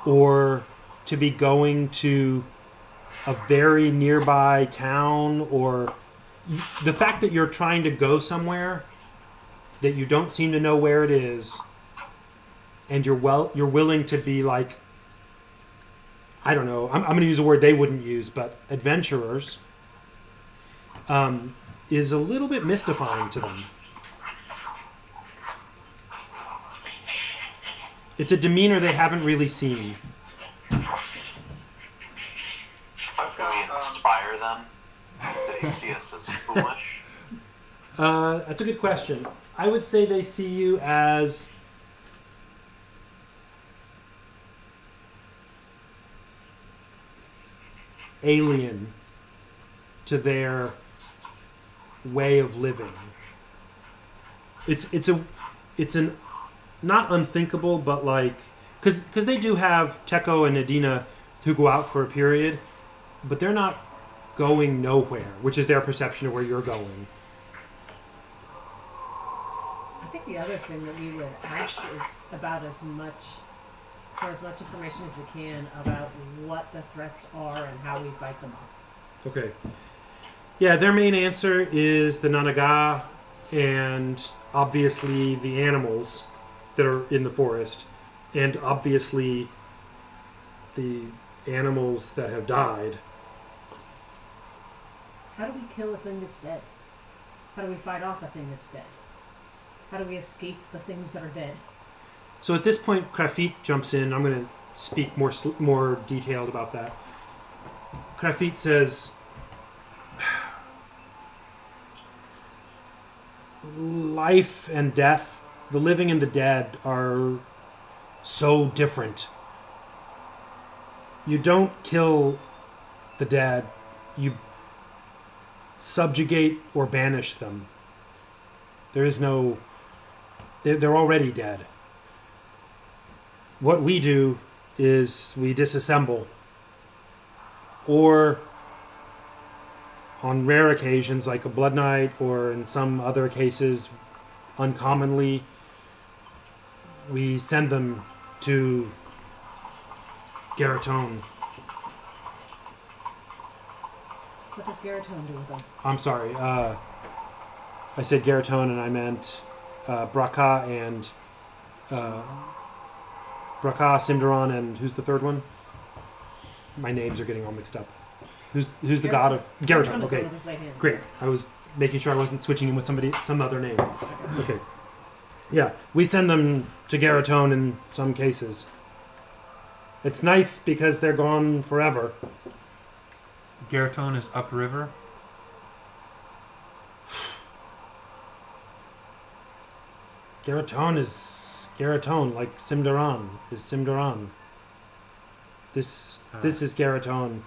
or to be going to a very nearby town, or the fact that you're trying to go somewhere that you don't seem to know where it is, and you're willing to be like, I don't know, I'm going to use a word they wouldn't use, but adventurers, is a little bit mystifying to them. It's a demeanor they haven't really seen. Can we inspire them? Do they see us as foolish? That's a good question. I would say they see you as alien to their way of living. It's an not unthinkable, but like because they do have Teko and Nadina who go out for a period, but they're not going nowhere, which is their perception of where you're going. I think the other thing that we would ask is about as much information as we can about what the threats are and how we fight them off. Okay. Yeah, their main answer is the Nanaga and obviously the animals that are in the forest, and obviously the animals that have died. How do we kill a thing that's dead? How do we fight off a thing that's dead? How do we escape the things that are dead? So at this point, Krafit jumps in. I'm going to speak more detailed about that. Krafit says, life and death, the living and the dead are so different. You don't kill the dead, you subjugate or banish them. There is no... They're already dead. What we do is we disassemble. Or, on rare occasions, like a Blood Night, or in some other cases, uncommonly, we send them to Garatone. What does Garatone do with them? I'm sorry. I said Garatone and I meant Braka and... Braka, Simdaron, and who's the third one? My names are getting all mixed up. Who's the god of... Garatone, okay. Great. I was making sure I wasn't switching him with some other name. Okay. Yeah, we send them to Garatone in some cases. It's nice because they're gone forever. Garatone is upriver. Garatone is Garatone, like Simdaron is Simdaron. This is Garatone,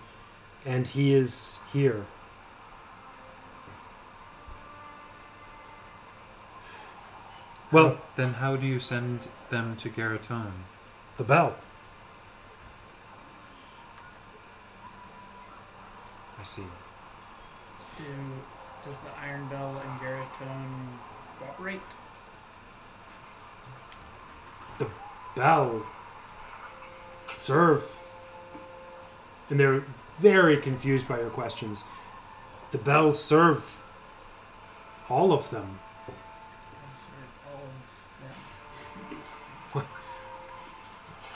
and he is here. Well, then how do you send them to Garatone? The bell. I see. Does the Iron Bell and Garatone cooperate? The bell serve, and they're very confused by your questions. The bell serve all of them.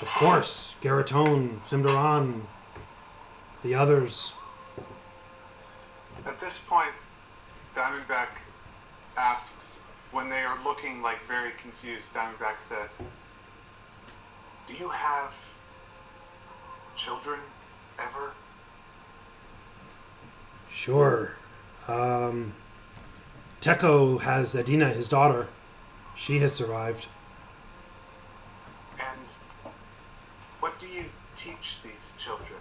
Of course, Garatone, Simdaron, the others. At this point, Diamondback asks, when they are looking like very confused, Diamondback says, "Do you have children ever?" Sure. Teko has Adina, his daughter. She has survived. And what do you teach these children?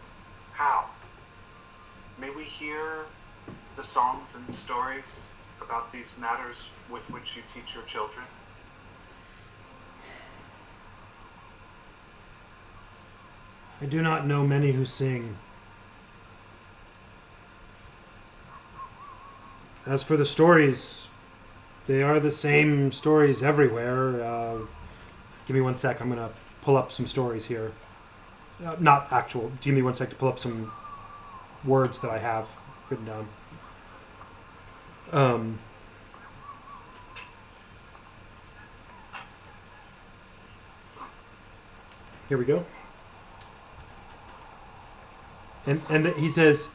How? May we hear the songs and stories about these matters with which you teach your children? I do not know many who sing. As for the stories, they are the same stories everywhere. Give me one sec. I'm going to pull up some stories here. Not actual. Give me one sec to pull up some words that I have written down. Here we go. And he says,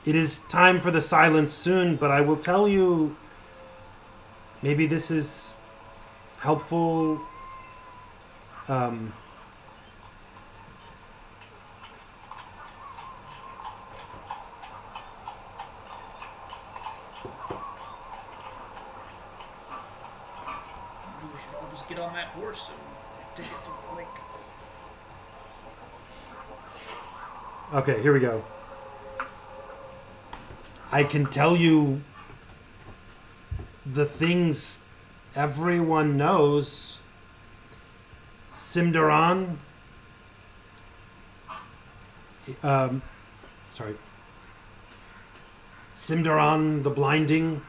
"It is time for the silence soon, but I will tell you, maybe this is helpful." I'll just get on that horse and take it to the lake. Okay, here we go. I can tell you the things everyone knows. Simdaron. Simdaron the Blinding,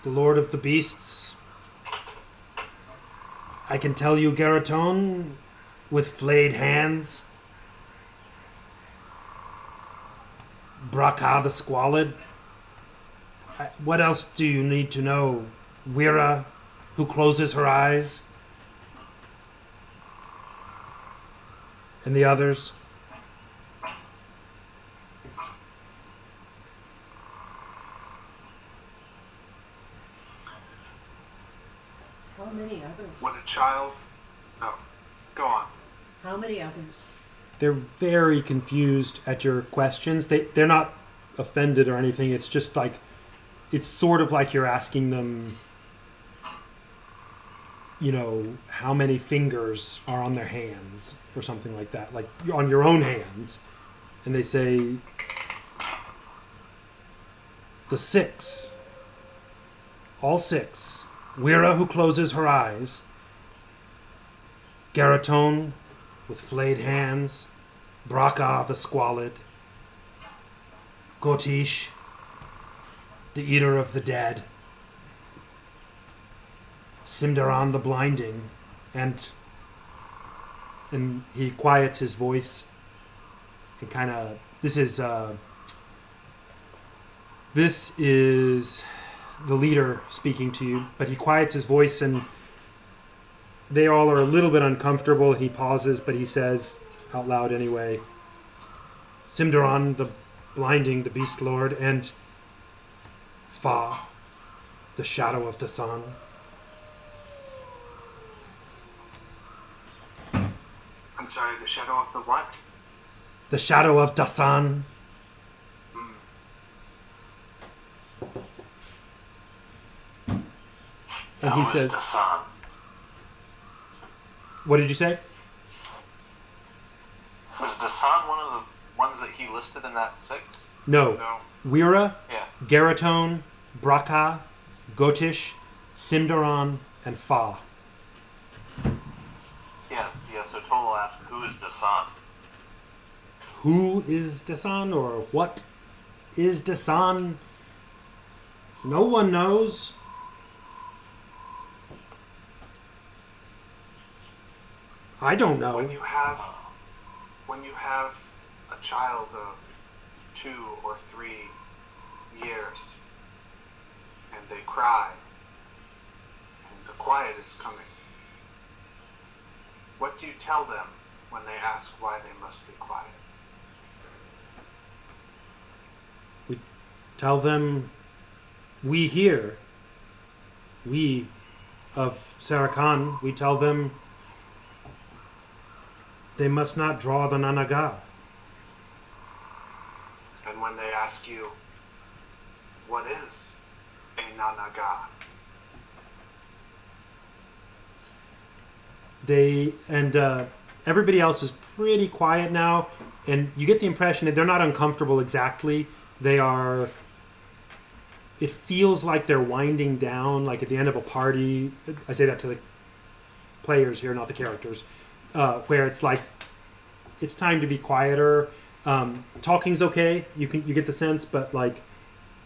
the Lord of the Beasts. I can tell you Garatone with flayed hands. Braka the Squalid. What else do you need to know? Wira, who closes her eyes. And the others. How many others? When a child. No. Go on. How many others? They're very confused at your questions. They're not offended or anything. It's just like, it's sort of like you're asking them, you know, how many fingers are on their hands or something like that, like on your own hands. And they say, the 6. All 6. Wira, who closes her eyes. Garatone, with flayed hands. Braka, the squalid. Gotish, the eater of the dead. Simdaran, the blinding. And he quiets his voice and kind of, this is the leader speaking to you, but he quiets his voice and they all are a little bit uncomfortable. He pauses, but he says out loud anyway, Simdaran, the blinding, the beast lord, and Fa, the shadow of the sun. I'm sorry, the shadow of the what? The shadow of Dasan. And he says, Dasan. what did you say? Was Dasan one of the ones that he listed in that 6? No. No. Wira, Yeah. Garatone, Braka, Gotish, Simdaran, and Fa. Yeah, so Total asked, who is Dasan? Who is Dasan or what is Dasan? No one knows. I don't know. When you have a child of 2 or 3 years and they cry and the quiet is coming, what do you tell them when they ask why they must be quiet? We tell them, we here, we of Sarakan, we tell them they must not draw the Nanaga. And when they ask you, what is a Nanaga? Everybody else is pretty quiet now, and you get the impression that they're not uncomfortable exactly. They are. It feels like they're winding down, like at the end of a party. I say that to the players here, not the characters, where it's like it's time to be quieter. Talking's okay. You get the sense, but like,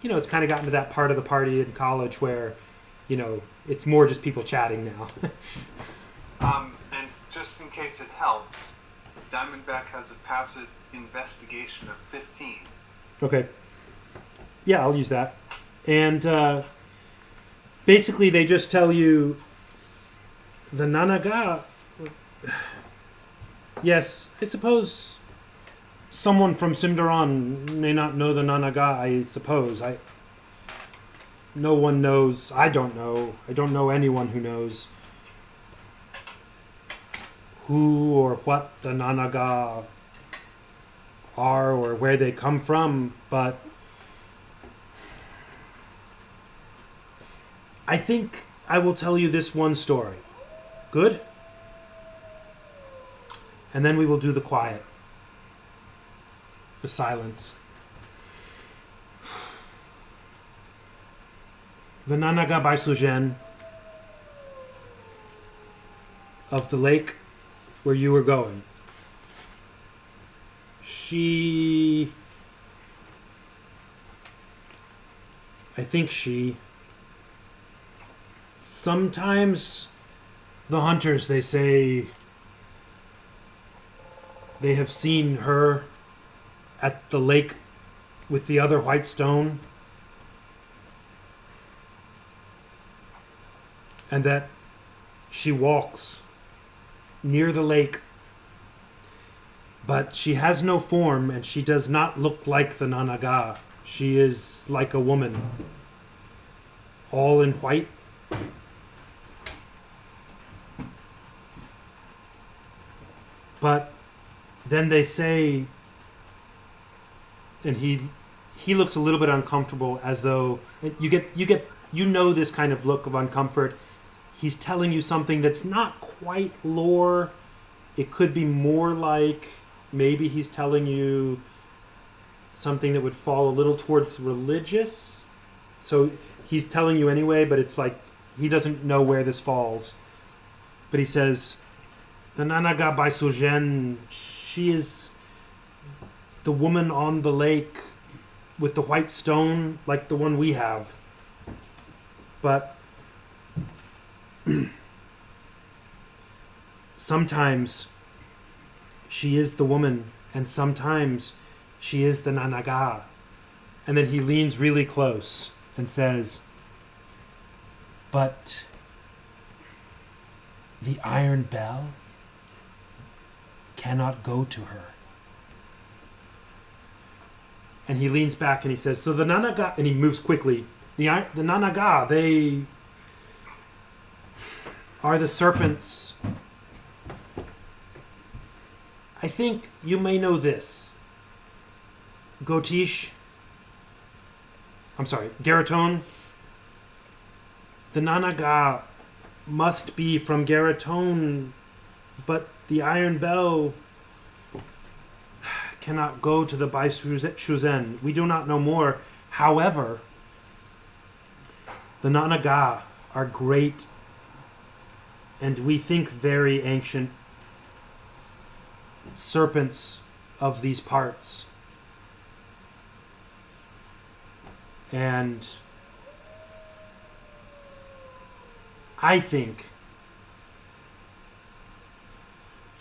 you know, it's kind of gotten to that part of the party in college where, you know, it's more just people chatting now. And just in case it helps, Diamondback has a passive investigation of 15. Okay. Yeah, I'll use that. And basically they just tell you the Nanaga. Yes, I suppose someone from Simdaran may not know the Nanaga, I suppose. No one knows. I don't know. I don't know anyone who knows who or what the Nanaga are or where they come from, but I think I will tell you this one story. Good? And then we will do the quiet. The silence. The Nanaga Baisujen of the lake where you were going. Sometimes the hunters, they say they have seen her at the lake with the other white stone, and that she walks near the lake, but she has no form and she does not look like the Nanaga. She is like a woman, all in white, Then they say, and he looks a little bit uncomfortable, as though you know this kind of look of uncomfort. He's telling you something that's not quite lore. It could be more like maybe he's telling you something that would fall a little towards religious. So he's telling you anyway, but it's like he doesn't know where this falls. But he says, the Nanaga by Sujen, she is the woman on the lake with the white stone, like the one we have. But sometimes she is the woman, and sometimes she is the Nanaga. And then he leans really close and says, but the iron bell cannot go to her. And he leans back and he says, so the Nanaga, and he moves quickly, the Nanaga, they are the serpents. I think you may know this. Garaton, the Nanaga must be from Garaton, but the Iron Bell cannot go to the Bai Shuzen. We do not know more. However, the Nanaga are great and we think very ancient serpents of these parts. And I think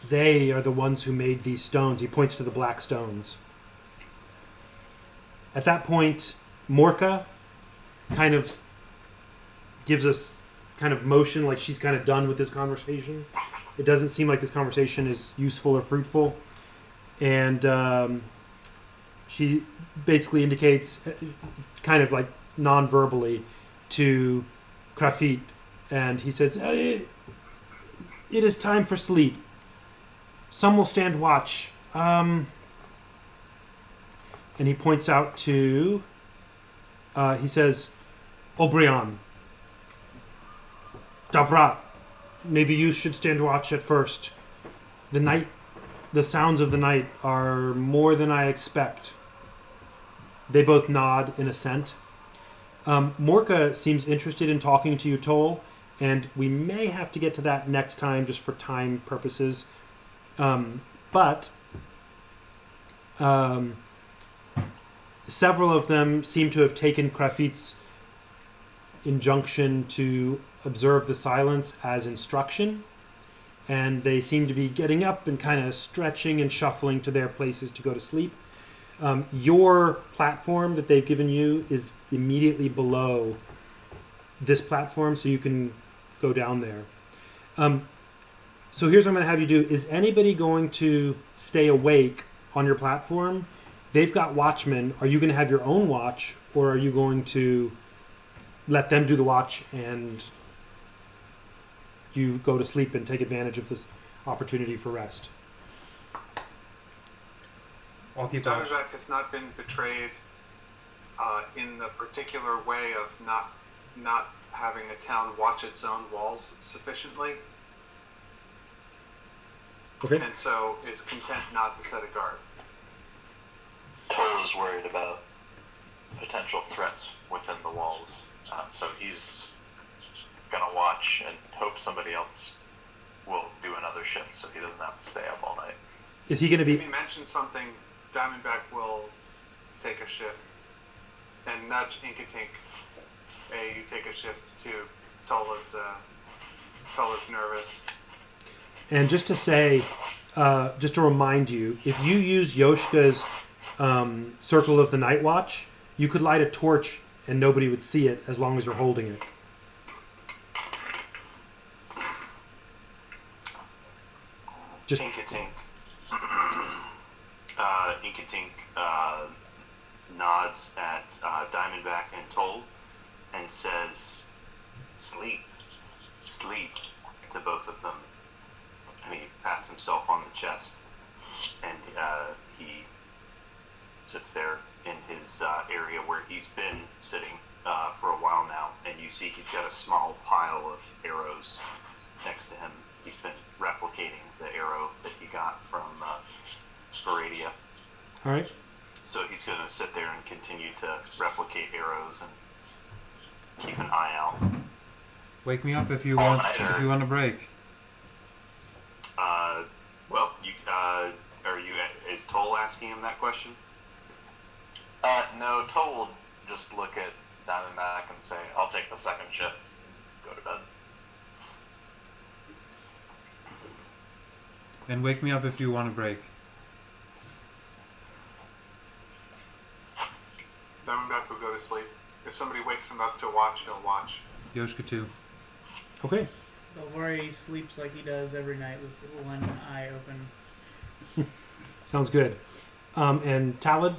they are the ones who made these stones. He points to the black stones. At that point, Morka kind of gives us kind of motion, like she's kind of done with this conversation. It doesn't seem like this conversation is useful or fruitful. And she basically indicates, kind of like non-verbally, to Krafit. And he says, it is time for sleep. Some will stand watch. And he points out to, he says, Obrion, Davrat, maybe you should stand watch at first. The sounds of the night are more than I expect. They both nod in assent. Morka seems interested in talking to you, Toll, and we may have to get to that next time just for time purposes. But several of them seem to have taken Krafit's injunction to observe the silence as instruction, and they seem to be getting up and kind of stretching and shuffling to their places to go to sleep. Your platform that they've given you is immediately below this platform, so you can go down there. So here's what I'm going to have you do. Is anybody going to stay awake on your platform? They've got watchmen. Are you going to have your own watch, or are you going to let them do the watch and you go to sleep and take advantage of this opportunity for rest? I'll keep watch. Diamondback has not been betrayed in the particular way of not having a town watch its own walls sufficiently. Okay. And so is content not to set a guard. Toll is worried about potential threats within the walls, so he's gonna watch and hope somebody else will do another shift so he doesn't have to stay up all night. Is he going to If be... he mentions something, Diamondback will take a shift and nudge Inkatink. Hey, you take a shift too. Tolla's nervous. And just to say, just to remind you, if you use Yoshka's Circle of the Night Watch, you could light a torch and nobody would see it as long as you're holding it. Just Inkatink. Inkatink nods at Diamondback and Toll and says, "Sleep, sleep," to both of them. And he pats himself on the chest. And sits there in his area where he's been sitting for a while now, and you see he's got a small pile of arrows next to him. He's been replicating the arrow that he got from Viridia. All right. So he's going to sit there and continue to replicate arrows and keep an eye out. Wake me up if you want. If you want a break. Well, is Toll asking him that question? No, Toll will just look at Diamondback and say, I'll take the second shift. Go to bed. And wake me up if you want a break. Diamondback will go to sleep. If somebody wakes him up to watch, he'll watch. Yoshka too. Okay. Don't worry, he sleeps like he does every night with one eye open. Sounds good. And Talad?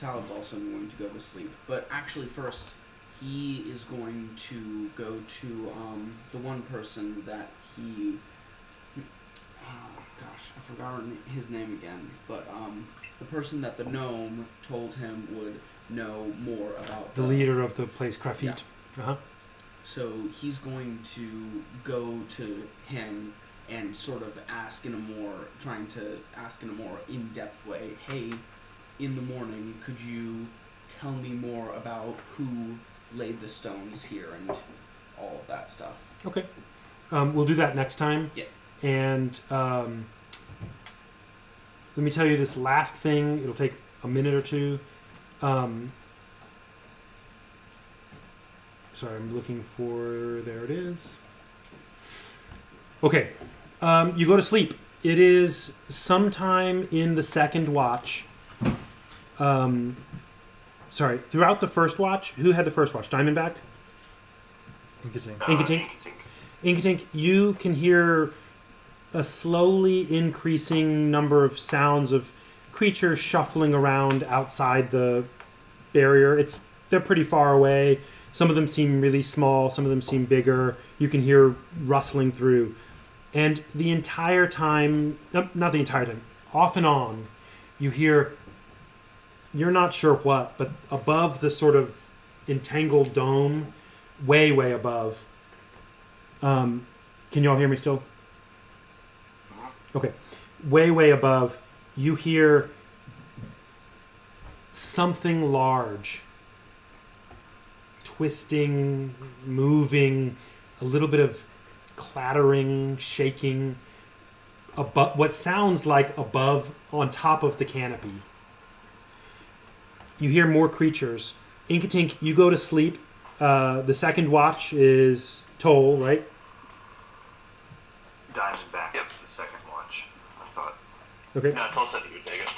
Talad's also going to go to sleep, but actually first he is going to go to the one person that he I forgot his name again, but the person that the gnome told him would know more about The leader of the place, Krafit. Yeah. Uh-huh. So he's going to go to him and sort of trying to ask in a more in-depth way, hey, in the morning, could you tell me more about who laid the stones here and all of that stuff? Okay. We'll do that next time. Yeah. And let me tell you this last thing. It'll take a minute or two. Sorry, I'm looking for... There it is. Okay. You go to sleep. It is sometime in the second watch. Sorry, throughout the first watch, who had the first watch? Diamondback? Inkatink. Inkatink, you can hear a slowly increasing number of sounds of creatures shuffling around outside the barrier. They're pretty far away. Some of them seem really small, some of them seem bigger. You can hear rustling through. And the entire time, not the entire time, off and on, you hear, you're not sure what, but above the sort of entangled dome, way, way above. Can you all hear me still? Okay. Way, way above, you hear something large twisting, moving, a little bit of clattering, shaking, what sounds like above, on top of the canopy. You hear more creatures. Inkatink, you go to sleep. The second watch is Toll, right? Diamondback is the second watch, I thought. Okay. No, Toll said he would take it.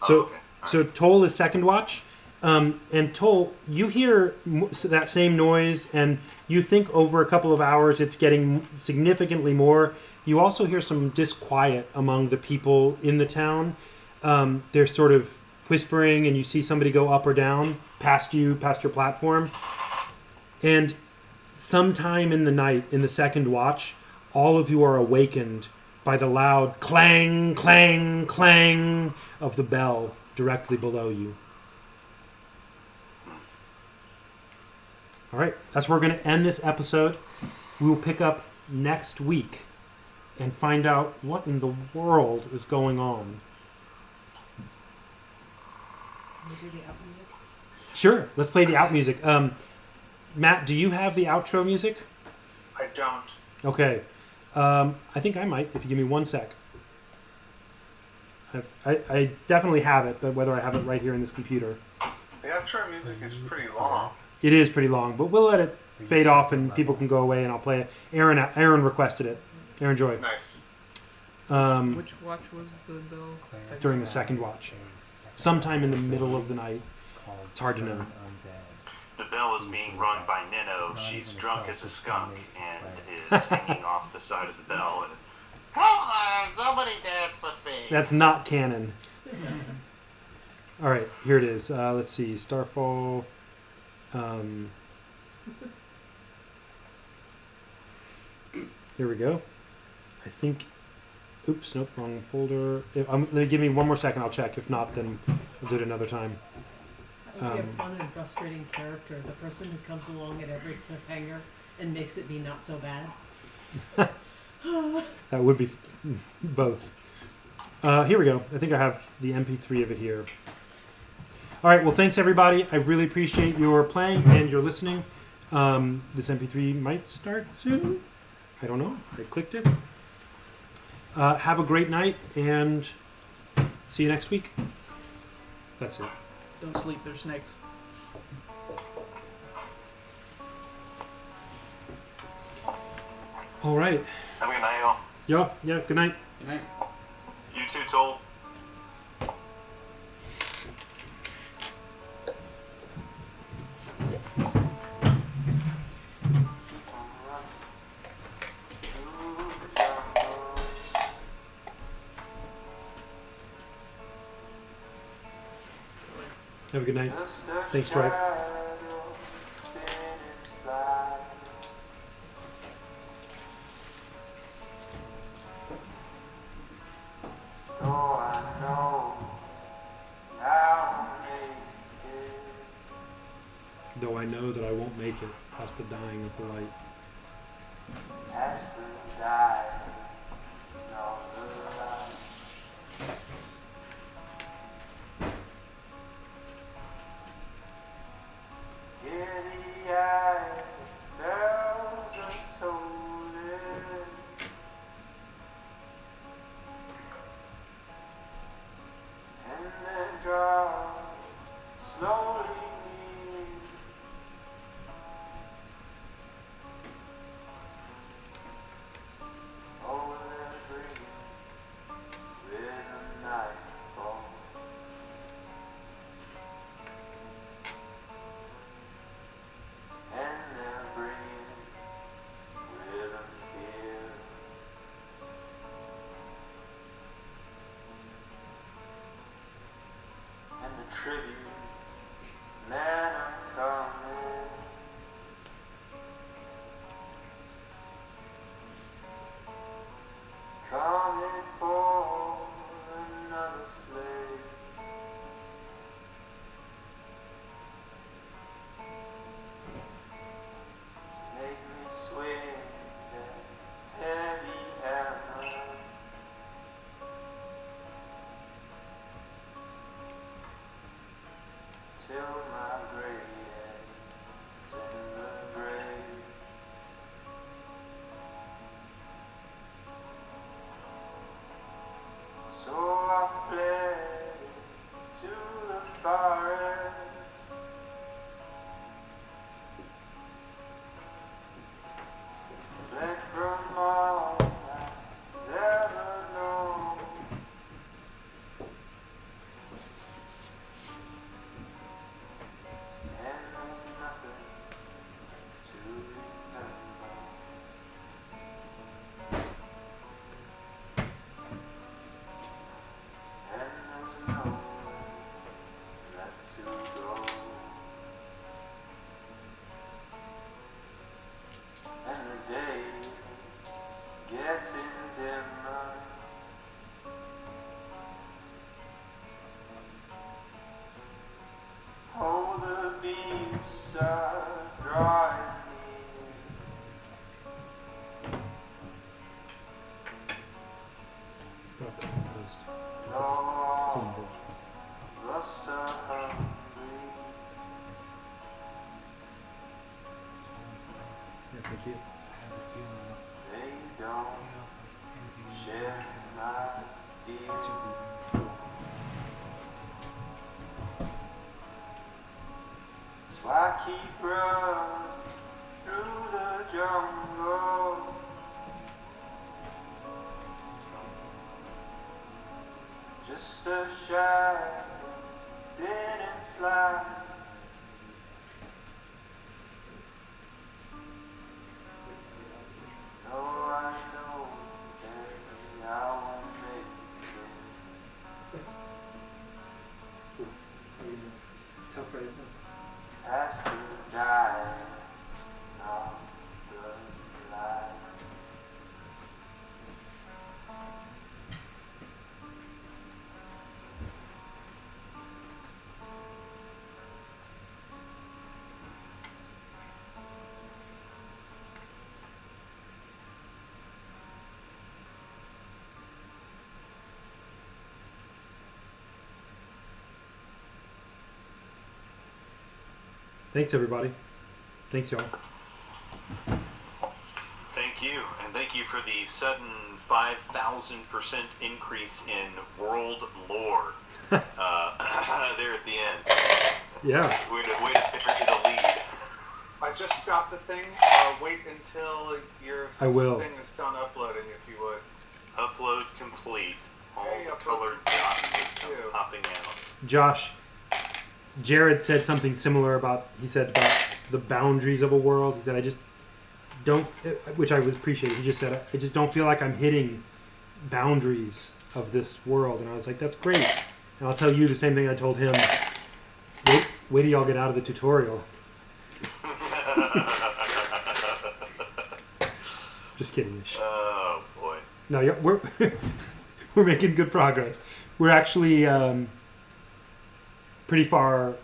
So, so Toll is second watch. And Toll, you hear that same noise, and you think over a couple of hours it's getting significantly more. You also hear some disquiet among the people in the town. They're sort of whispering, and you see somebody go up or down past you, past your platform. And sometime in the night, in the second watch, all of you are awakened by the loud clang, clang, clang of the bell directly below you. All right, that's where we're going to end this episode. We will pick up next week and find out what in the world is going on. Can we do the out music? Sure, let's play the out music. Matt, do you have the outro music? I don't. Okay. I think I might, if you give me 1 sec. I definitely have it, but whether I have it right here in this computer. The outro music is pretty long. It is pretty long, but we'll let it fade off and people can go away and I'll play it. Aaron requested it. Aaron Joy. Nice. Which watch was the bell? During the second watch. Sometime in the middle of the night. It's hard to know. The bell is being rung by Nino. She's drunk as a skunk and is hanging off the side of the bell. And, come on, somebody dance with me. That's not canon. All right, here it is. Let's see. Starfall. Here we go. I think Oops, nope, wrong folder. Give me one more second. I'll check. If not, then we'll do it another time. That would be a fun and frustrating character. The person who comes along at every cliffhanger and makes it be not so bad. That would be both. Here we go. I think I have the MP3 of it here. All right. Well, thanks everybody. I really appreciate your playing and your listening. This MP3 might start soon. I don't know. I clicked it. Have a great night and see you next week. That's it. Don't sleep, there's snakes. All right. Have a good night, y'all. Yeah, good night. Good night. You too, Toll. Have a good night. Thanks, Troy. Though I know that I won't make it past the dying of the light. Past the dying of the light. Hear the eye bells of tolling, and then draw slowly near. Oh, they're bringing with a nightfall. And they're bringing with them fear. And the tribute men are coming. Coming for another slave. To make me swing that heavy hammer. Till my gray head's in the grave. So I fled to the forest. Fled from all I've ever known. And there's nothing to remember. And there's nowhere left to go. And the day getting dimmer. Oh, the beasts are drawing near. Lord, us are hungry. Yeah, thank you. I have a feeling They don't it's like interviewing share my fear. So I keep running through the jungle. Just a shadow, thin and slight. Though I know that I won't make it. Tough right Past the dying of the light. Thanks, everybody. Thanks, y'all. Thank you, and thank you for the sudden 5,000% increase in world lore there at the end. Yeah. Way to bury the lead. I just stopped the thing. Wait until your I will. thing is done uploading, if you would. Upload complete. All Hey, the upload colored complete. dots Thank you. popping out. Josh, Jared said something similar about the boundaries of a world. He said, I just don't, which I would appreciate. He just said, I just don't feel like I'm hitting boundaries of this world. And I was like, that's great. And I'll tell you the same thing I told him. Wait till y'all get out of the tutorial. Just kidding. Oh boy. No, we're we're making good progress. We're actually pretty far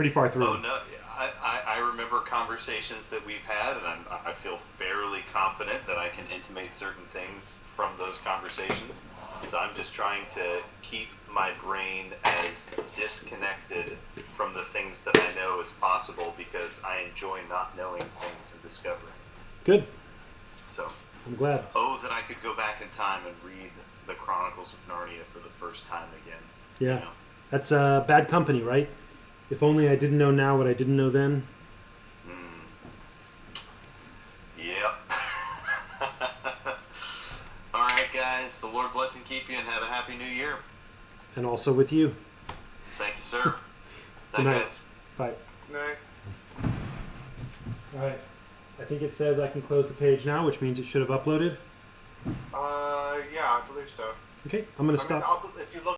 through. Oh no, I remember conversations that we've had, and I feel fairly confident that I can intimate certain things from those conversations. So I'm just trying to keep my brain as disconnected from the things that I know as possible, because I enjoy not knowing things and discovering. Good. So I'm glad. oh, that I could go back in time and read the Chronicles of Narnia for the first time again. Yeah. You know? That's bad company, right? If only I didn't know now what I didn't know then. Yep. All right, guys. The Lord bless and keep you, and have a happy New Year. And also with you. Thank you, sir. Good Thank you, night. guys. Bye. No. All right. I think it says I can close the page now, which means it should have uploaded. Yeah, I believe so. Okay, I'm going to I mean, stop. if you look